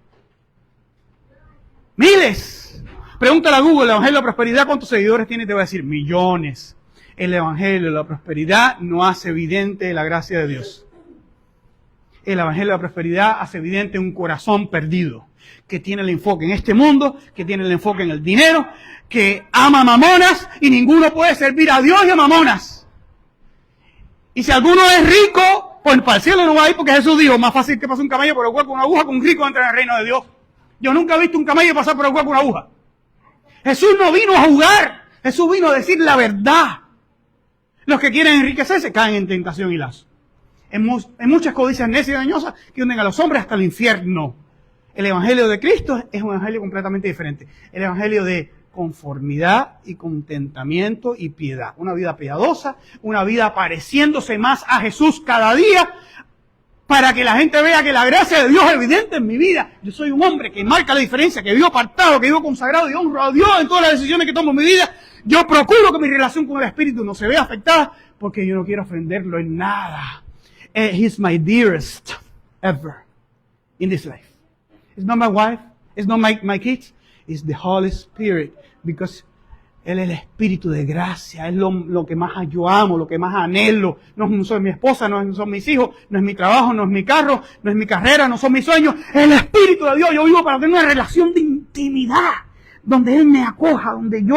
Miles. Pregúntale a Google, el Evangelio de la Prosperidad, ¿cuántos seguidores tiene? Te va a decir millones. El Evangelio de la Prosperidad no hace evidente la gracia de Dios. El Evangelio de la Prosperidad hace evidente un corazón perdido, que tiene el enfoque en este mundo, que tiene el enfoque en el dinero, que ama mamonas y ninguno puede servir a Dios y a mamonas. Y si alguno es rico, pues para el cielo no va a ir, porque Jesús dijo, más fácil que pase un camello por el hueco de una aguja que un rico entre en el reino de Dios. Yo nunca he visto un camello pasar por el hueco de una aguja. Jesús no vino a jugar, Jesús vino a decir la verdad. Los que quieren enriquecerse caen en tentación y lazo. En muchas codicias necias y dañosas que hunden a los hombres hasta el infierno. El Evangelio de Cristo es un Evangelio completamente diferente. El Evangelio de conformidad y contentamiento y piedad. Una vida piadosa, una vida pareciéndose más a Jesús cada día, para que la gente vea que la gracia de Dios es evidente en mi vida. Yo soy un hombre que marca la diferencia, que vivo apartado, que vivo consagrado y honro a Dios en todas las decisiones que tomo en mi vida. Yo procuro que mi relación con el Espíritu no se vea afectada, porque yo no quiero ofenderlo en nada. He's my dearest ever in this life. It's not my wife, it's not my kids, it's the Holy Spirit, because Él es el Espíritu de gracia, es lo que más yo amo, lo que más anhelo. No soy mi esposa, no son mis hijos, no es mi trabajo, no es mi carro, no es mi carrera, no son mis sueños. Es el Espíritu de Dios. Yo vivo para tener una relación de intimidad, donde Él me acoja, donde yo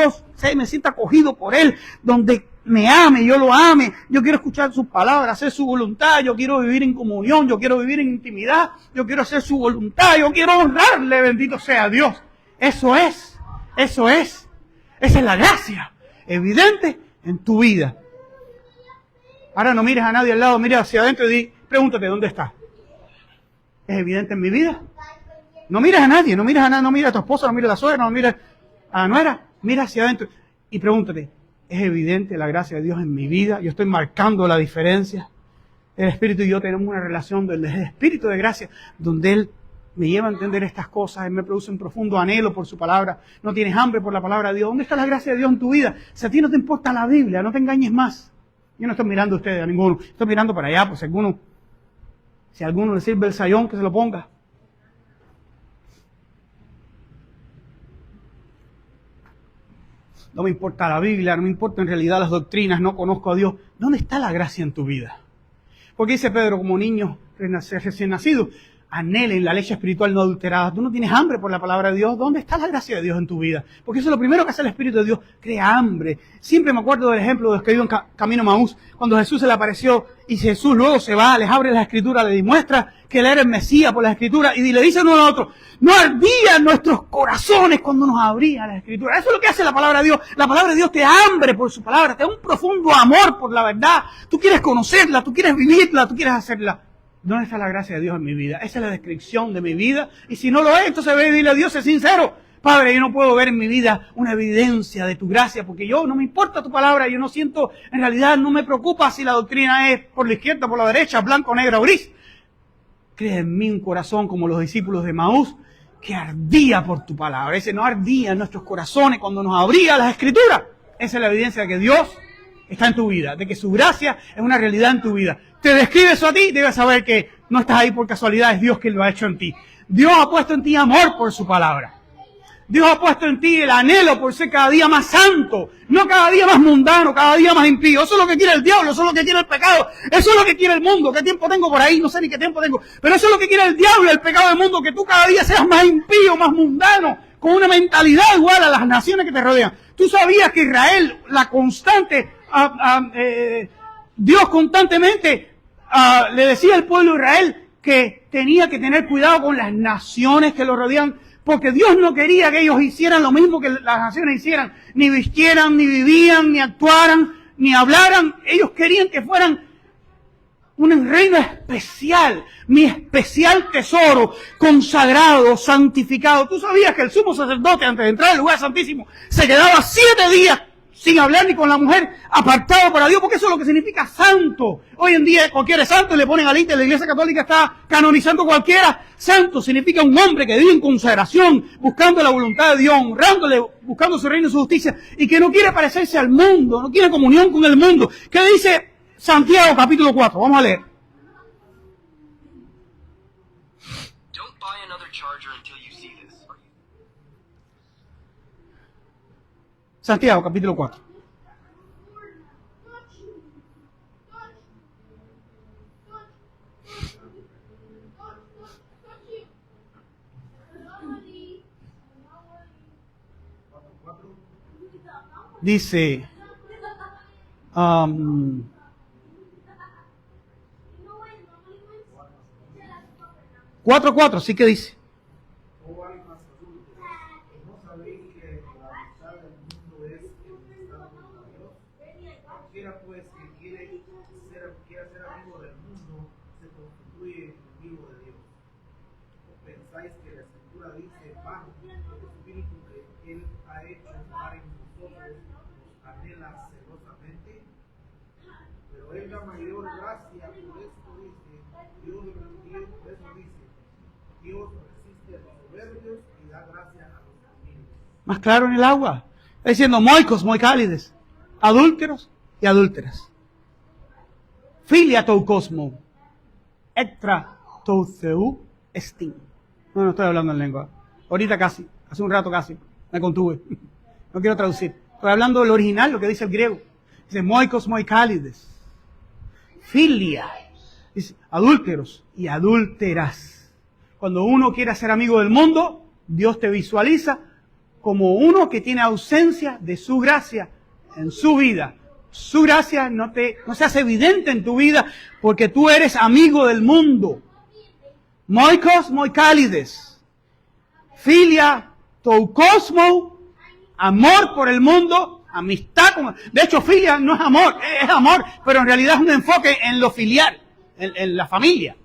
me sienta acogido por Él, donde me ame, yo lo ame. Yo quiero escuchar sus palabras, hacer su voluntad. Yo quiero vivir en comunión, yo quiero vivir en intimidad. Yo quiero hacer su voluntad, yo quiero honrarle, bendito sea Dios. Eso es. Esa es la gracia, evidente en tu vida. Ahora no mires a nadie al lado, mira hacia adentro y pregúntate, ¿dónde está? ¿Es evidente en mi vida? No mires a nadie, no mires a tu esposa, no mires a la suegra, no mires a la nuera, mira hacia adentro y pregúntate, ¿es evidente la gracia de Dios en mi vida? Yo estoy marcando la diferencia. El Espíritu y yo tenemos una relación donde es el Espíritu de gracia, donde Él me lleva a entender estas cosas, Él me produce un profundo anhelo por su palabra. No tienes hambre por la palabra de Dios. ¿Dónde está la gracia de Dios en tu vida? Si a ti no te importa la Biblia, no te engañes más. Yo no estoy mirando a ustedes, a ninguno. Estoy mirando para allá, pues si a alguno le sirve el sayón, que se lo ponga. No me importa la Biblia, no me importa en realidad las doctrinas, no conozco a Dios. ¿Dónde está la gracia en tu vida? Porque dice Pedro, como niño recién nacido, anhelen la leche espiritual no adulterada. Tú no tienes hambre por la palabra de Dios. ¿Dónde está la gracia de Dios en tu vida? Porque eso es lo primero que hace el Espíritu de Dios, crea hambre. Siempre me acuerdo del ejemplo de los que iban camino a Maús, cuando Jesús se le apareció y Jesús luego se va, les abre las Escrituras, les demuestra que Él era el Mesías por las Escrituras y le dice uno al otro, no ardían nuestros corazones cuando nos abrían las Escrituras. Eso es lo que hace la palabra de Dios. La palabra de Dios te da hambre por su palabra, te da un profundo amor por la verdad. Tú quieres conocerla, tú quieres vivirla, tú quieres hacerla. ¿Dónde está la gracia de Dios en mi vida? Esa es la descripción de mi vida. Y si no lo es, entonces ve y dile a Dios, sé sincero. Padre, yo no puedo ver en mi vida una evidencia de tu gracia, porque yo no me importa tu palabra, yo no siento, en realidad no me preocupa si la doctrina es por la izquierda, por la derecha, blanco, negro o gris. Crea en mí un corazón como los discípulos de Maús, que ardía por tu palabra. Ese no ardía en nuestros corazones cuando nos abría las Escrituras. Esa es la evidencia de que Dios está en tu vida, de que su gracia es una realidad en tu vida. Te describe eso a ti, debes saber que no estás ahí por casualidad, es Dios quien lo ha hecho en ti. Dios ha puesto en ti amor por su palabra. Dios ha puesto en ti el anhelo por ser cada día más santo, no cada día más mundano, cada día más impío. Eso es lo que quiere el diablo, eso es lo que quiere el pecado, eso es lo que quiere el mundo. ¿Qué tiempo tengo por ahí? No sé ni qué tiempo tengo. Pero eso es lo que quiere el diablo, el pecado del mundo, que tú cada día seas más impío, más mundano, con una mentalidad igual a las naciones que te rodean. Tú sabías que Israel, Dios constantemente le decía al pueblo de Israel que tenía que tener cuidado con las naciones que lo rodean, porque Dios no quería que ellos hicieran lo mismo que las naciones hicieran, ni vistieran, ni vivían, ni actuaran, ni hablaran. Ellos querían que fueran un reino especial, mi especial tesoro, consagrado, santificado. ¿Tú sabías que el sumo sacerdote, antes de entrar al lugar santísimo, se quedaba 7 días sin hablar ni con la mujer, apartado para Dios? Porque eso es lo que significa santo. Hoy en día cualquiera es santo y le ponen a la Iglesia Católica está canonizando cualquiera. Santo significa un hombre que vive en consagración, buscando la voluntad de Dios, honrándole, buscando su reino y su justicia, y que no quiere parecerse al mundo, no quiere comunión con el mundo. ¿Qué dice Santiago capítulo 4? Vamos a leer. Don't buy another charger until you see this. Santiago capítulo 4. Dice, 4:4, sí que dice. Oh almas adultas, ¿no sabéis que la amistad del mundo es enemistad contra Dios? Cualquiera pues que quiera ser amigo del mundo se constituye enemigo de Dios. ¿O pensáis que la Escritura dice, vano, el Espíritu que Él ha hecho morar en nosotros nos anhela celosamente? Pero es la mayor gracia, por esto dice, por eso dice, Dios resiste a los soberbios y da gracia a los humildes. Más claro en el agua. Está diciendo moicos, moicálides, adúlteros y adúlteras. Filia tou cosmo, extra tou theu estin. No estoy hablando en lengua. Ahorita casi, hace un rato casi, me contuve. No quiero traducir. Estoy hablando del original, lo que dice el griego. Dice moicos, moicálides. Filia. Dice adúlteros y adúlteras. Cuando uno quiere ser amigo del mundo, Dios te visualiza como uno que tiene ausencia de su gracia en su vida. Su gracia no se hace evidente en tu vida porque tú eres amigo del mundo. Moikos, moicálides. Filia, tou cosmo, amor por el mundo, amistad con... De hecho, filia no es amor, pero en realidad es un enfoque en lo filial, en la familia.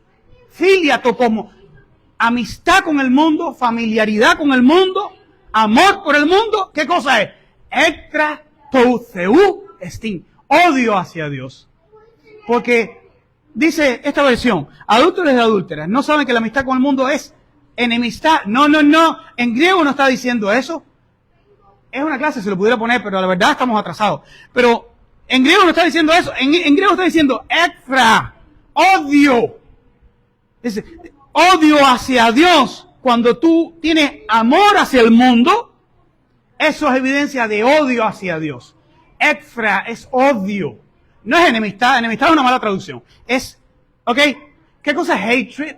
Filia, tou cosmo. Amistad con el mundo, familiaridad con el mundo, amor por el mundo. ¿Qué cosa es? Extra tou theu estin. Odio hacia Dios. Porque dice esta versión, adúlteros y adúlteras no saben que la amistad con el mundo es enemistad. No. En griego no está diciendo eso. Es una clase, se lo pudiera poner, pero la verdad estamos atrasados. Pero en griego no está diciendo eso. En griego está diciendo extra, odio. Dice, odio hacia Dios. Cuando tú tienes amor hacia el mundo, eso es evidencia de odio hacia Dios. Extra es odio. No es enemistad. Enemistad es una mala traducción. Es, ¿ok? ¿Qué cosa es hatred?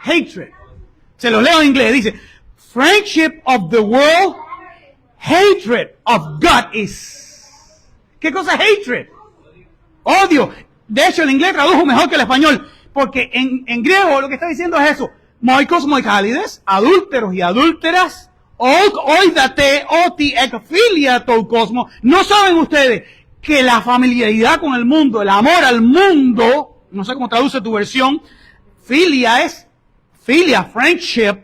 Hatred. Se lo leo en inglés. Dice, friendship of the world, hatred of God is. ¿Qué cosa es hatred? Odio. De hecho, el inglés tradujo mejor que el español. Porque en griego lo que está diciendo es eso. Moicos, moicálides, adúlteros y adúlteras, oidate, oti, ekfilia, tou cosmo. ¿No saben ustedes que la familiaridad con el mundo, el amor al mundo, no sé cómo traduce tu versión, filia es, filia, friendship,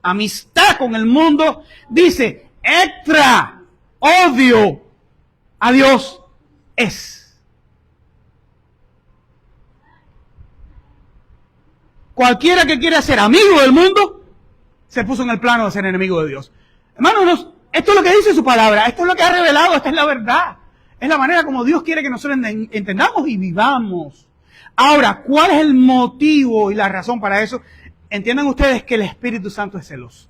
amistad con el mundo, dice, extra, odio a Dios es. Cualquiera que quiera ser amigo del mundo, se puso en el plano de ser enemigo de Dios. Hermanos, esto es lo que dice su palabra, esto es lo que ha revelado, esta es la verdad. Es la manera como Dios quiere que nosotros entendamos y vivamos. Ahora, ¿cuál es el motivo y la razón para eso? Entiendan ustedes que el Espíritu Santo es celoso.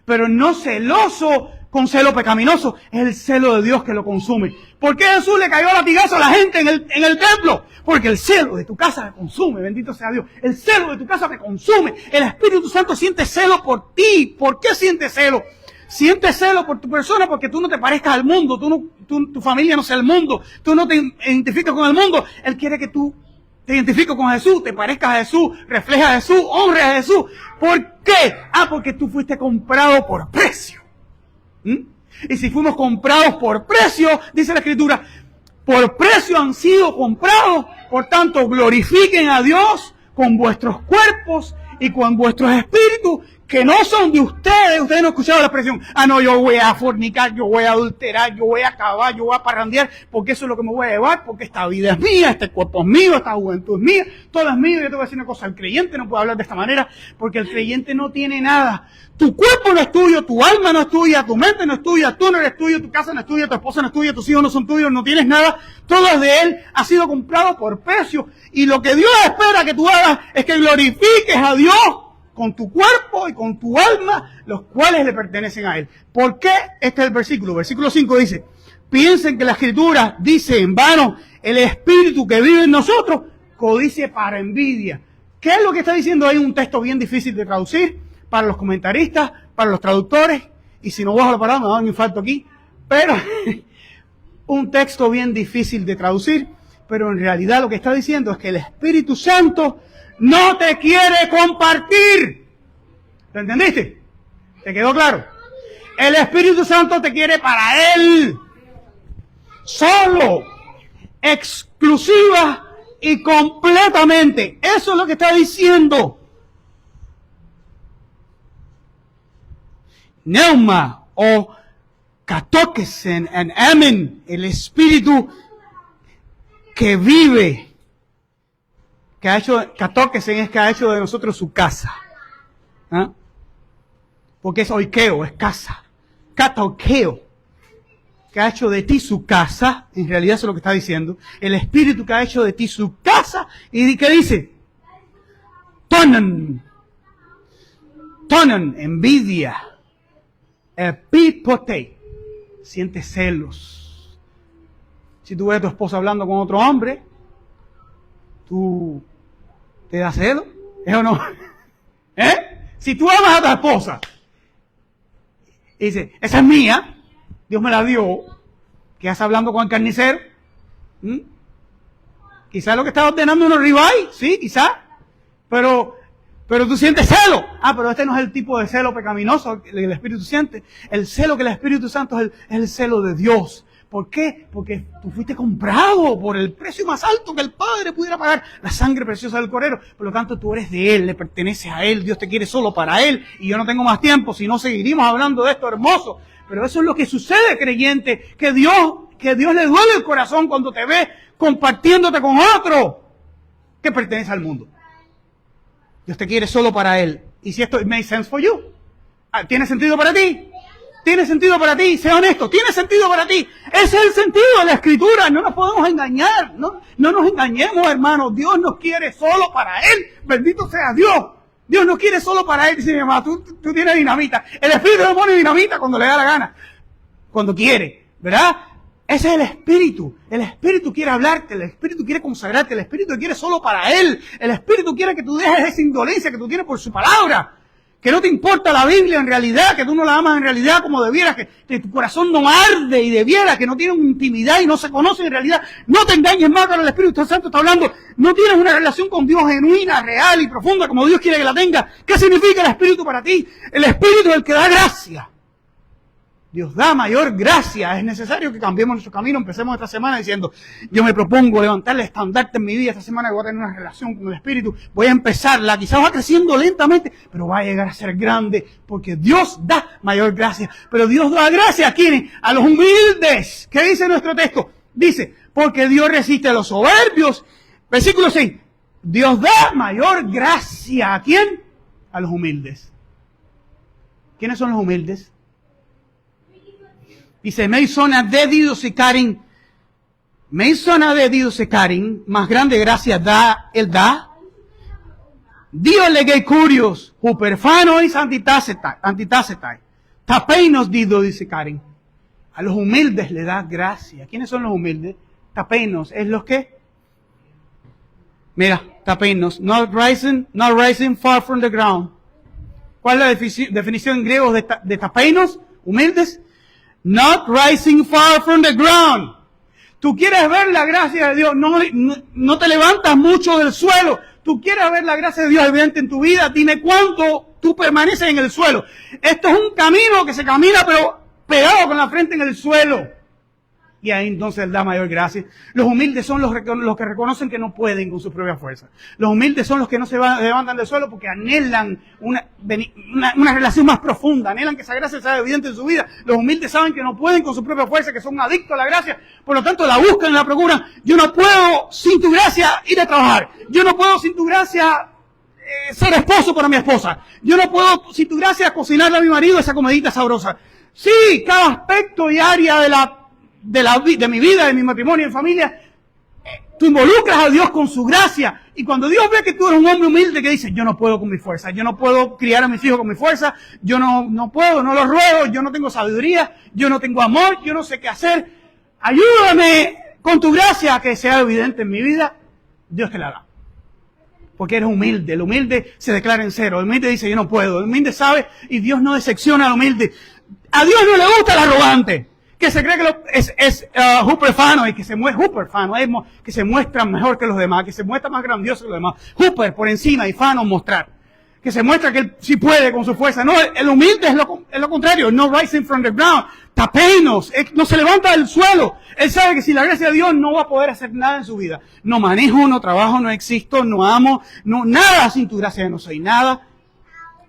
Pero no celoso con celo pecaminoso, es el celo de Dios que lo consume. ¿Por qué Jesús le cayó a latigazo a la gente en el templo? Porque el celo de tu casa te consume, bendito sea Dios. El celo de tu casa te consume. El Espíritu Santo siente celo por ti. ¿Por qué siente celo? Siente celo por tu persona porque tú no te parezcas al mundo, tu familia no sea el mundo, tú no te identificas con el mundo. Él quiere que tú te identifico con Jesús, te parezcas a Jesús, refleja a Jesús, honre a Jesús. ¿Por qué? Porque tú fuiste comprado por precio. Y si fuimos comprados por precio, dice la Escritura, por precio han sido comprados, por tanto glorifiquen a Dios con vuestros cuerpos y con vuestros espíritus, que no son de ustedes. Ustedes no han escuchado la expresión, no, yo voy a fornicar, yo voy a adulterar, yo voy a acabar, yo voy a parrandear, porque eso es lo que me voy a llevar, porque esta vida es mía, este cuerpo es mío, esta juventud es mía, todo es mío. Yo te voy a decir una cosa, el creyente no puede hablar de esta manera, porque el creyente no tiene nada. Tu cuerpo no es tuyo, tu alma no es tuya, tu mente no es tuya, tú no eres tuyo, tu casa no es tuya, tu esposa no es tuya, tus hijos no son tuyos, no tienes nada, todo es de Él, ha sido comprado por precio, y lo que Dios espera que tú hagas es que glorifiques a Dios con tu cuerpo y con tu alma, los cuales le pertenecen a Él. ¿Por qué? Este es el versículo. Versículo 5 dice, piensen que la Escritura dice en vano, el Espíritu que vive en nosotros codicia para envidia. ¿Qué es lo que está diciendo ahí? Un texto bien difícil de traducir para los comentaristas, para los traductores, y si no bajo la palabra me da un infarto aquí, pero un texto bien difícil de traducir, pero en realidad lo que está diciendo es que el Espíritu Santo no te quiere compartir. ¿Te entendiste? ¿Te quedó claro? El Espíritu Santo te quiere para Él. Solo, exclusiva y completamente. Eso es lo que está diciendo. Neuma o katokesen en amen, el Espíritu que vive. Que ha hecho, katokesen es que ha hecho de nosotros su casa. Porque es oikeo, es casa. Katokeo, que ha hecho de ti su casa, en realidad eso es lo que está diciendo. El Espíritu que ha hecho de ti su casa, y ¿qué dice? Tonan, envidia. Epipote, siente celos. Si tú ves a tu esposa hablando con otro hombre, tú te das celos, ¿es o no? Si tú amas a tu esposa y dices, esa es mía, Dios me la dio, que estás hablando con el carnicero, quizás lo que está ordenando unos ribeye, sí, quizás, pero tú sientes celo. Pero este no es el tipo de celo pecaminoso que el Espíritu siente. El celo que el Espíritu Santo es el celo de Dios. ¿Por qué? Porque tú fuiste comprado por el precio más alto que el Padre pudiera pagar, la sangre preciosa del Cordero. Por lo tanto, tú eres de Él, le perteneces a Él, Dios te quiere solo para Él. Y yo no tengo más tiempo, si no seguiríamos hablando de esto hermoso. Pero eso es lo que sucede, creyente, que Dios le duele el corazón cuando te ve compartiéndote con otro que pertenece al mundo. Dios te quiere solo para Él. Y si esto makes sense for you, ¿tiene sentido para ti? ¿Tiene sentido para ti? Sé honesto, ¿tiene sentido para ti? Ese es el sentido de la Escritura. No nos podemos engañar. No nos engañemos, hermanos. Dios nos quiere solo para Él. Bendito sea Dios. Dios nos quiere solo para Él. Dice mi mamá, tú tienes dinamita. El Espíritu le pone dinamita cuando le da la gana. Cuando quiere, ¿verdad? Ese es el Espíritu. El Espíritu quiere hablarte, el Espíritu quiere consagrarte, el Espíritu quiere solo para Él. El Espíritu quiere que tú dejes esa indolencia que tú tienes por su palabra. Que no te importa la Biblia en realidad, que tú no la amas en realidad como debieras, que tu corazón no arde y debiera, que no tienen intimidad y no se conocen en realidad. No te engañes más cuando el Espíritu Santo está hablando. No tienes una relación con Dios genuina, real y profunda como Dios quiere que la tenga. ¿Qué significa el Espíritu para ti? El Espíritu es el que da gracia. Dios da mayor gracia. Es necesario que cambiemos nuestro camino. Empecemos esta semana diciendo, yo me propongo levantar el estandarte en mi vida. Esta semana voy a tener una relación con el Espíritu. Voy a empezarla. Quizás va creciendo lentamente, pero va a llegar a ser grande porque Dios da mayor gracia. Pero Dios da gracia ¿a quiénes? A los humildes. ¿Qué dice nuestro texto? Dice, porque Dios resiste a los soberbios. Versículo 6. Dios da mayor gracia. ¿A quién? A los humildes. ¿Quiénes son los humildes? Dice, Meisona de Dios y Karin. Meisona de Dios y Karin. Más grande gracia da, Él da. Dios le que curios. Huperfano y antitacetai. Tapeinos dido, dice Karin. A los humildes le da gracia. ¿Quiénes son los humildes? Tapeinos. ¿Es los que? Mira, tapeinos. Not rising far from the ground. ¿Cuál es la definición en griego de tapeinos? Humildes. Not rising far from the ground. Tú quieres ver la gracia de Dios, no te levantas mucho del suelo. Tú quieres ver la gracia de Dios evidente en tu vida, dime cuánto tú permaneces en el suelo. Esto es un camino que se camina pero pegado con la frente en el suelo. Y ahí entonces Él da mayor gracia. Los humildes son los que reconocen que no pueden con sus propias fuerzas. Los humildes son los que no se levantan del suelo porque anhelan una relación más profunda. Anhelan que esa gracia sea evidente en su vida. Los humildes saben que no pueden con su propia fuerza, que son adictos a la gracia. Por lo tanto la buscan y la procuran. Yo no puedo sin tu gracia ir a trabajar. Yo no puedo sin tu gracia ser esposo para mi esposa. Yo no puedo sin tu gracia cocinarle a mi marido esa comidita sabrosa. Sí, cada aspecto y área de mi vida, de mi matrimonio, de mi familia, tú involucras a Dios con su gracia. Y cuando Dios ve que tú eres un hombre humilde que dice, yo no puedo con mi fuerza, yo no puedo criar a mis hijos con mi fuerza, yo no puedo, no los ruego, yo no tengo sabiduría, yo no tengo amor, yo no sé qué hacer, ayúdame con tu gracia a que sea evidente en mi vida, Dios te la da. Porque eres humilde, el humilde se declara en cero, el humilde dice, yo no puedo, el humilde sabe y Dios no decepciona al humilde. A Dios no le gusta el arrogante, que se cree que es huperfano y que se muestra mejor que los demás, que se muestra más grandioso que los demás. Huper por encima y fano mostrar. Que se muestra que él sí puede con su fuerza. No, el humilde es lo contrario. No rising from the ground. Tapenos. No se levanta del suelo. Él sabe que sin la gracia de Dios no va a poder hacer nada en su vida. No manejo, no trabajo, no existo, no amo, no nada sin tu gracia no soy nada.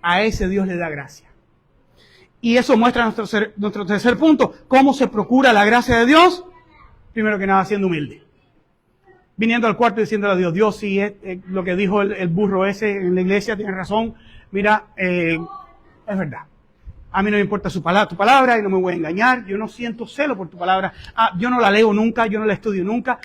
A ese Dios le da gracia. Y eso muestra nuestro tercer punto. ¿Cómo se procura la gracia de Dios? Primero que nada, siendo humilde. Viniendo al cuarto y diciéndole a Dios, Dios, sí, lo que dijo el burro ese en la iglesia, tiene razón. Mira, es verdad. A mí no me importa tu palabra y no me voy a engañar. Yo no siento celo por tu palabra. Yo no la leo nunca, yo no la estudio nunca.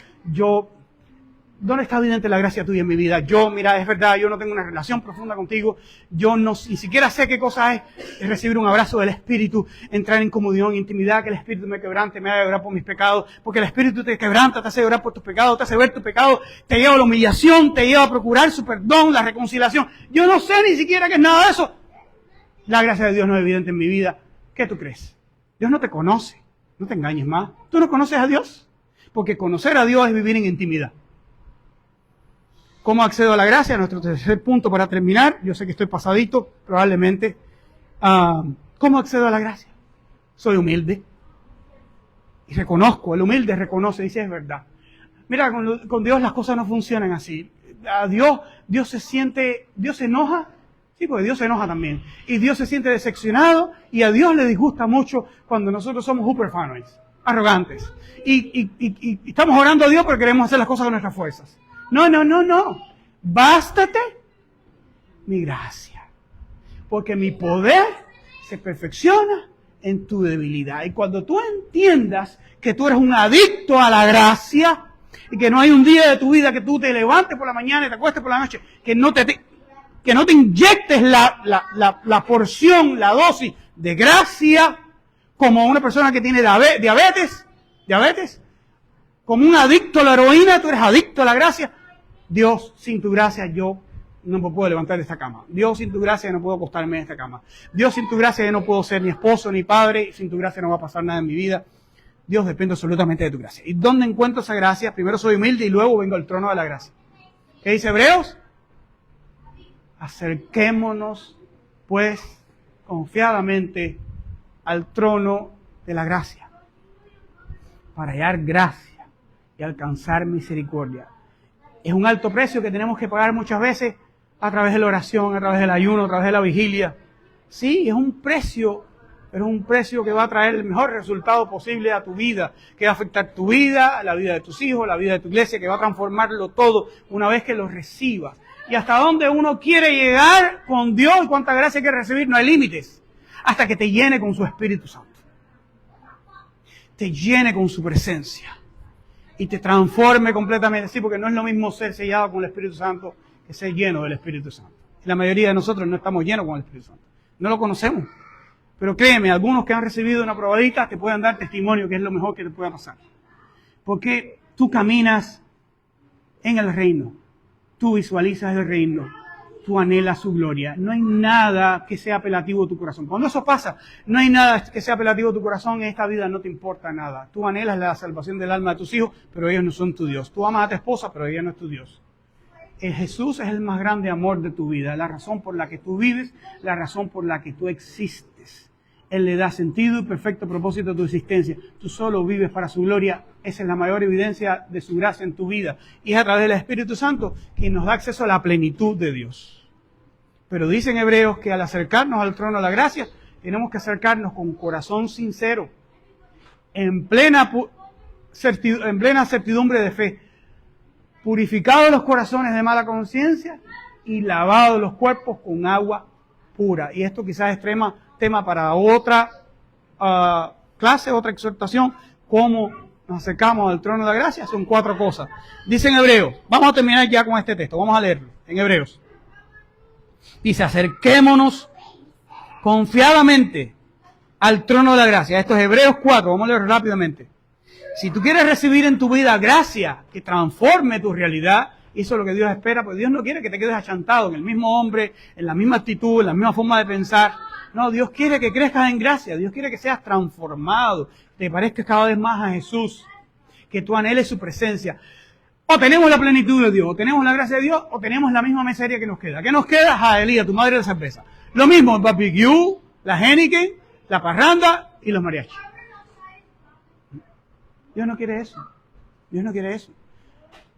¿Dónde está evidente la gracia tuya en mi vida? Mira, es verdad, yo no tengo una relación profunda contigo. Yo ni siquiera sé qué cosa es recibir un abrazo del Espíritu, entrar en comunión, intimidad, que el Espíritu me quebrante, me haga llorar por mis pecados. Porque el Espíritu te quebranta, te hace llorar por tus pecados, te hace ver tu pecado, te lleva a la humillación, te lleva a procurar su perdón, la reconciliación. Yo no sé ni siquiera qué es nada de eso. La gracia de Dios no es evidente en mi vida. ¿Qué tú crees? Dios no te conoce. No te engañes más. ¿Tú no conoces a Dios? Porque conocer a Dios es vivir en intimidad. ¿Cómo accedo a la gracia? Nuestro tercer punto para terminar. Yo sé que estoy pasadito, probablemente. ¿Cómo accedo a la gracia? Soy humilde. Y reconozco, el humilde reconoce, dice, es verdad. Mira, con Dios las cosas no funcionan así. A Dios se enoja. Sí, porque Dios se enoja también. Y Dios se siente decepcionado y a Dios le disgusta mucho cuando nosotros somos huperfans, arrogantes. Y estamos orando a Dios porque queremos hacer las cosas con nuestras fuerzas. No. Bástate mi gracia. Porque mi poder se perfecciona en tu debilidad. Y cuando tú entiendas que tú eres un adicto a la gracia y que no hay un día de tu vida que tú te levantes por la mañana y te acuestes por la noche, que no te inyectes la porción, la dosis de gracia como una persona que tiene diabetes, como un adicto a la heroína, tú eres adicto a la gracia. Dios, sin tu gracia yo no me puedo levantar de esta cama. Dios, sin tu gracia no puedo acostarme en esta cama. Dios, sin tu gracia yo no puedo ser ni esposo ni padre. Sin tu gracia no va a pasar nada en mi vida. Dios, depende absolutamente de tu gracia. ¿Y dónde encuentro esa gracia? Primero soy humilde y luego vengo al trono de la gracia. ¿Qué dice Hebreos? Acerquémonos, pues, confiadamente al trono de la gracia, para hallar gracia y alcanzar misericordia. Es un alto precio que tenemos que pagar muchas veces a través de la oración, a través del ayuno, a través de la vigilia. Sí, es un precio, pero es un precio que va a traer el mejor resultado posible a tu vida, que va a afectar tu vida, la vida de tus hijos, la vida de tu iglesia, que va a transformarlo todo una vez que lo recibas. Y hasta dónde uno quiere llegar con Dios y cuánta gracia hay que recibir, no hay límites. Hasta que te llene con su Espíritu Santo. Te llene con su presencia. Y te transforme completamente. Sí, porque no es lo mismo ser sellado con el Espíritu Santo que ser lleno del Espíritu Santo. La mayoría de nosotros no estamos llenos con el Espíritu Santo. No lo conocemos. Pero créeme, algunos que han recibido una probadita te pueden dar testimonio que es lo mejor que te pueda pasar. Porque tú caminas en el reino. Tú visualizas el reino. tú anhelas su gloria. No hay nada que sea apelativo a tu corazón. Cuando eso pasa, no hay nada que sea apelativo a tu corazón. En esta vida no te importa nada. Tú anhelas la salvación del alma de tus hijos, pero ellos no son tu Dios. Tú amas a tu esposa, pero ella no es tu Dios. Jesús es el más grande amor de tu vida, la razón por la que tú vives, la razón por la que tú existes. Él le da sentido y perfecto propósito a tu existencia. Tú solo vives para su gloria. Esa es la mayor evidencia de su gracia en tu vida. Y es a través del Espíritu Santo que nos da acceso a la plenitud de Dios. Pero dicen Hebreos que al acercarnos al trono de la gracia, tenemos que acercarnos con corazón sincero, en plena certidumbre de fe, purificados los corazones de mala conciencia y lavados los cuerpos con agua pura. Y esto quizás es tema para otra clase, otra exhortación, cómo nos acercamos al trono de la gracia. Son 4 cosas. Dice en Hebreos, vamos a terminar ya con este texto, vamos a leerlo en Hebreos. Dice, acerquémonos confiadamente al trono de la gracia. Esto es Hebreos 4, vamos a leer rápidamente. Si tú quieres recibir en tu vida gracia que transforme tu realidad, eso es lo que Dios espera, porque Dios no quiere que te quedes achantado en el mismo hombre, en la misma actitud, en la misma forma de pensar. No, Dios quiere que crezcas en gracia, Dios quiere que seas transformado, te parezcas cada vez más a Jesús, que tú anheles su presencia. O tenemos la plenitud de Dios, o tenemos la gracia de Dios, o tenemos la misma miseria que nos queda. ¿Qué nos queda? Elías, tu madre de cerveza. Lo mismo, el barbecue, la Heineken, la parranda y los mariachis. Dios no quiere eso. Dios no quiere eso.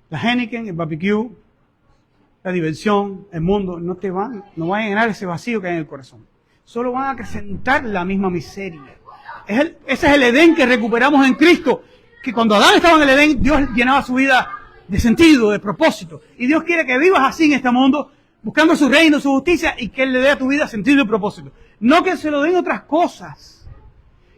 La Heineken, el barbecue, la diversión, el mundo, no van a llenar ese vacío que hay en el corazón. Solo van a acrecentar la misma miseria. Ese es el Edén que recuperamos en Cristo. Que cuando Adán estaba en el Edén, Dios llenaba su vida de sentido, de propósito. Y Dios quiere que vivas así en este mundo, buscando su reino, su justicia, y que Él le dé a tu vida sentido y propósito. No que se lo den otras cosas.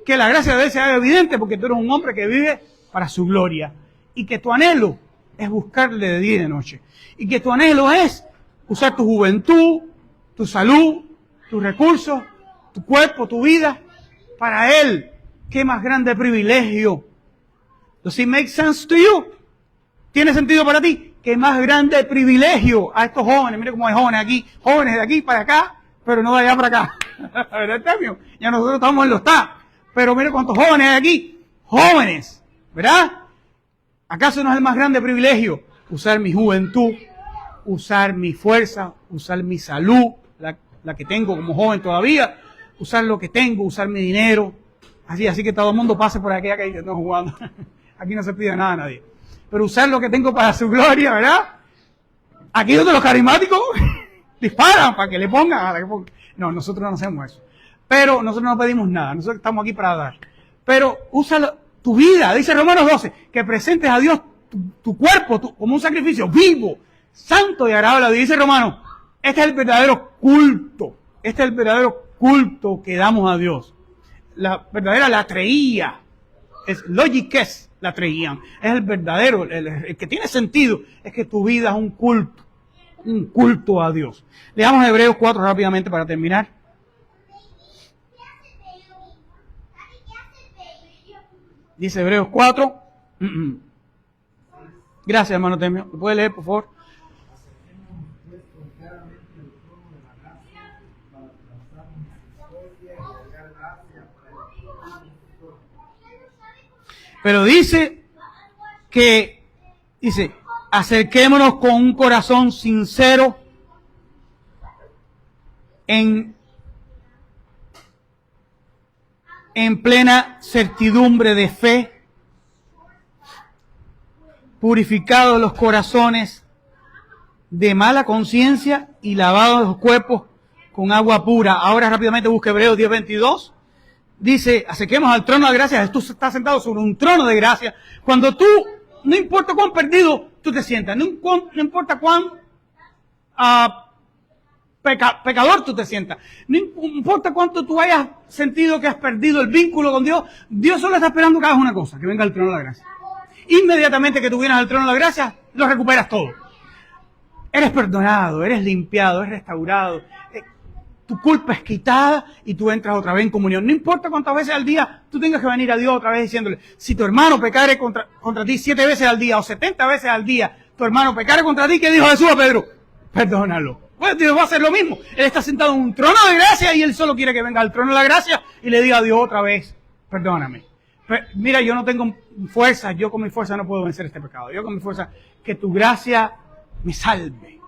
Que la gracia de Él sea evidente, porque tú eres un hombre que vive para su gloria. Y que tu anhelo es buscarle de día y de noche. Y que tu anhelo es usar tu juventud, tu salud, tus recursos, tu cuerpo, tu vida, para Él. ¿Qué más grande privilegio? Does it make sense to you? ¿Tiene sentido para ti? ¿Qué más grande privilegio a estos jóvenes? Mire cómo hay jóvenes aquí, jóvenes de aquí para acá, pero no de allá para acá. ¿Verdad, Temio? Ya nosotros estamos en los TAP. Pero mire cuántos jóvenes hay aquí. Jóvenes, ¿verdad? ¿Acaso no es el más grande privilegio? Usar mi juventud, usar mi fuerza, usar mi salud, la que tengo como joven todavía, usar lo que tengo, usar mi dinero. Así que todo el mundo pase por aquí que estamos jugando. Aquí no se pide nada a nadie. Pero usar lo que tengo para su gloria, ¿verdad? Aquí donde los carismáticos disparan para que le pongan. No, nosotros no hacemos eso. Pero nosotros no pedimos nada. Nosotros estamos aquí para dar. Pero usa tu vida. Dice Romanos 12, que presentes a Dios tu cuerpo como un sacrificio vivo, santo y agradable a Dios. Dice Romanos, este es el verdadero culto. Este es el verdadero culto que damos a Dios. La verdadera latreía. Es logiques, la traían. Es el verdadero, el que tiene sentido, es que tu vida es un culto a Dios. Leamos Hebreos 4 rápidamente para terminar. Dice Hebreos 4. Gracias, hermano Temio. ¿Lo puede leer, por favor? Pero dice, acerquémonos con un corazón sincero en plena certidumbre de fe, purificados los corazones de mala conciencia y lavados los cuerpos con agua pura. Ahora rápidamente busque Hebreos 10:22. Dice, acerquemos al trono de gracia. Tú estás sentado sobre un trono de gracia. Cuando tú, no importa cuán perdido tú te sientas, no importa cuán pecador tú te sientas, no importa cuánto tú hayas sentido que has perdido el vínculo con Dios, Dios solo está esperando que hagas una cosa, que venga al trono de la gracia. Inmediatamente que tú vienes al trono de la gracia, lo recuperas todo. Eres perdonado, eres limpiado, eres restaurado. Tu culpa es quitada y tú entras otra vez en comunión. No importa cuántas veces al día tú tengas que venir a Dios otra vez diciéndole, si tu hermano pecare contra ti 7 veces al día o 70 veces al día, tu hermano pecare contra ti, ¿qué dijo Jesús a Pedro? Perdónalo. Pues Dios va a hacer lo mismo. Él está sentado en un trono de gracia y Él solo quiere que venga al trono de la gracia y le diga a Dios otra vez, perdóname. Mira, yo no tengo fuerza, yo con mi fuerza no puedo vencer este pecado. Yo con mi fuerza, que tu gracia me salve,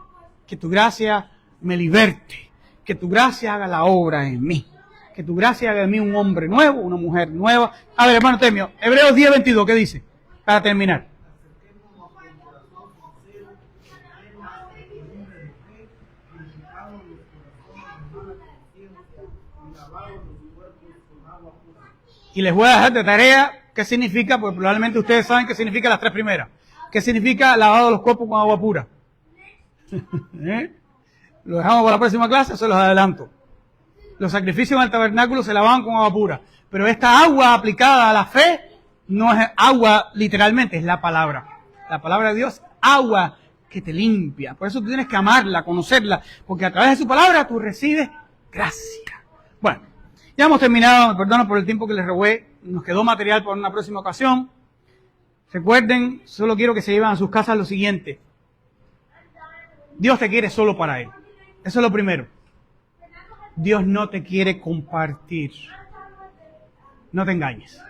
que tu gracia me liberte, que tu gracia haga la obra en mí, que tu gracia haga de mí un hombre nuevo, una mujer nueva. A ver, hermano Temio, Hebreos 10:22, ¿qué dice? Para terminar. Y les voy a dejar de tarea qué significa, porque probablemente ustedes saben qué significa las tres primeras. ¿Qué significa lavado de los cuerpos con agua pura? Lo dejamos para la próxima clase, se los adelanto. Los sacrificios en el tabernáculo se lavaban con agua pura. Pero esta agua aplicada a la fe no es agua literalmente, es la palabra. La palabra de Dios, agua que te limpia. Por eso tú tienes que amarla, conocerla, porque a través de su palabra tú recibes gracia. Bueno, ya hemos terminado, me perdono por el tiempo que les robé. Nos quedó material para una próxima ocasión. Recuerden, solo quiero que se lleven a sus casas lo siguiente. Dios te quiere solo para Él. Eso es lo primero. Dios no te quiere compartir. No te engañes.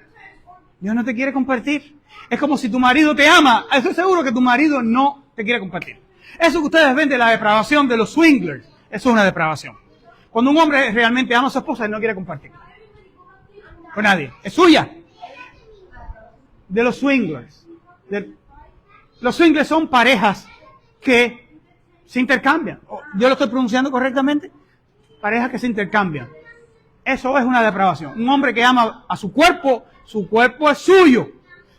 Dios no te quiere compartir. Es como si tu marido te ama. Estoy seguro que tu marido no te quiere compartir. Eso que ustedes ven de la depravación de los swinglers, eso es una depravación. Cuando un hombre realmente ama a su esposa, él no quiere compartir con nadie. Es suya. De los swinglers. Los swinglers son parejas que se intercambian. ¿Yo lo estoy pronunciando correctamente? Parejas que se intercambian. Eso es una depravación. Un hombre que ama a su cuerpo es suyo.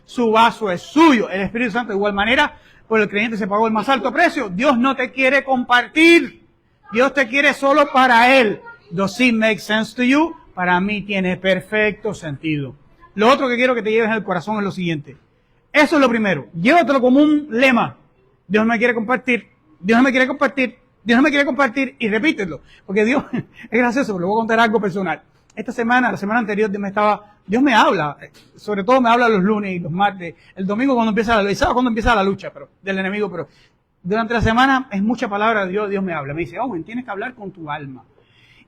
Su vaso es suyo. El Espíritu Santo de igual manera, por el creyente se pagó el más alto precio. Dios no te quiere compartir. Dios te quiere solo para Él. Does it make sense to you? Para mí tiene perfecto sentido. Lo otro que quiero que te lleves en el corazón es lo siguiente. Eso es lo primero. Llévatelo como un lema. Dios no me quiere compartir. Dios no me quiere compartir. Dios no me quiere compartir. Y repítelo. Porque Dios, es gracioso, pero le voy a contar algo personal. Esta semana, la semana anterior, Dios me habla. Sobre todo me habla los lunes y los martes. El domingo cuando empieza el sábado cuando empieza la lucha, del enemigo, pero durante la semana es mucha palabra de Dios. Dios me habla. Me dice, Owen, tienes que hablar con tu alma.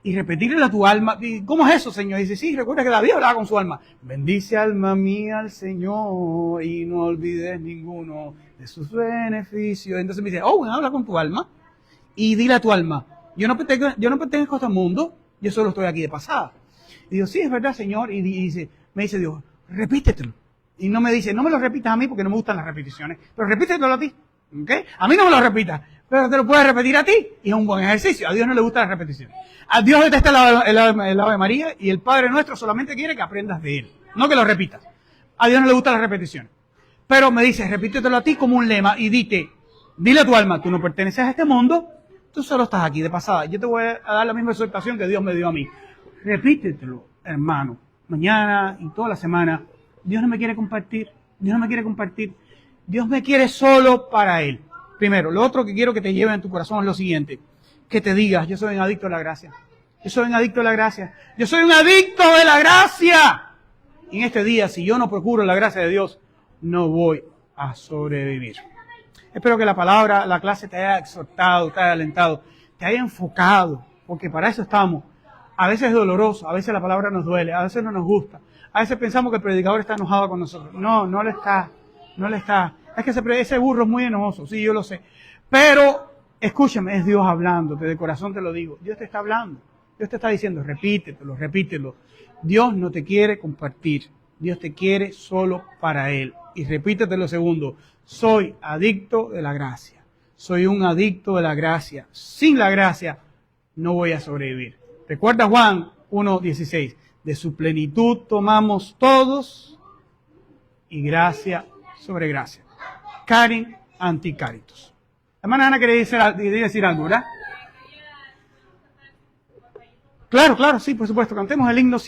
Y repetirle a tu alma. Y, ¿cómo es eso, Señor? Y dice, sí, recuerda que David hablaba con su alma. Bendice alma mía al Señor y no olvides ninguno de sus beneficios. Entonces me dice, Owen, habla con tu alma y dile a tu alma, yo no pertenezco a este mundo, yo solo estoy aquí de pasada. Y digo, sí, es verdad, Señor. Y me dice Dios, repítetelo. Y no me dice, no me lo repitas a mí porque no me gustan las repeticiones, pero repítetelo a ti. ¿Okay? A mí no me lo repitas, pero te lo puedes repetir a ti y es un buen ejercicio. A Dios no le gustan las repeticiones. A Dios detesta el Ave María y el Padre Nuestro solamente quiere que aprendas de Él, no que lo repitas. A Dios no le gustan las repeticiones. Pero me dice, repítetelo a ti como un lema y dile a tu alma, tú no perteneces a este mundo, tú solo estás aquí de pasada. Yo te voy a dar la misma exhortación que Dios me dio a mí. Repítetelo, hermano, mañana y toda la semana. Dios no me quiere compartir, Dios no me quiere compartir. Dios me quiere solo para Él. Primero, lo otro que quiero que te lleve en tu corazón es lo siguiente. Que te digas, yo soy un adicto a la gracia. Yo soy un adicto a la gracia. Yo soy un adicto de la gracia. Y en este día, si yo no procuro la gracia de Dios, no voy a sobrevivir. Espero que la clase te haya exhortado, te haya alentado, te haya enfocado, porque para eso estamos. A veces es doloroso, a veces la palabra nos duele, a veces no nos gusta. A veces pensamos que el predicador está enojado con nosotros. No, no le está. No le está. Es que ese burro es muy enojoso, sí, yo lo sé. Pero, escúchame, es Dios hablándote, de corazón te lo digo. Dios te está hablando. Dios te está diciendo, repítelo. Dios no te quiere compartir. Dios te quiere solo para Él. Y repítete lo segundo. Soy adicto de la gracia. Soy un adicto de la gracia. Sin la gracia no voy a sobrevivir. Recuerda Juan 1:16. De su plenitud tomamos todos y gracia sobre gracia. Caren anticaritos. La hermana Ana quería decir algo, ¿verdad? Claro, sí, por supuesto. Cantemos el himno.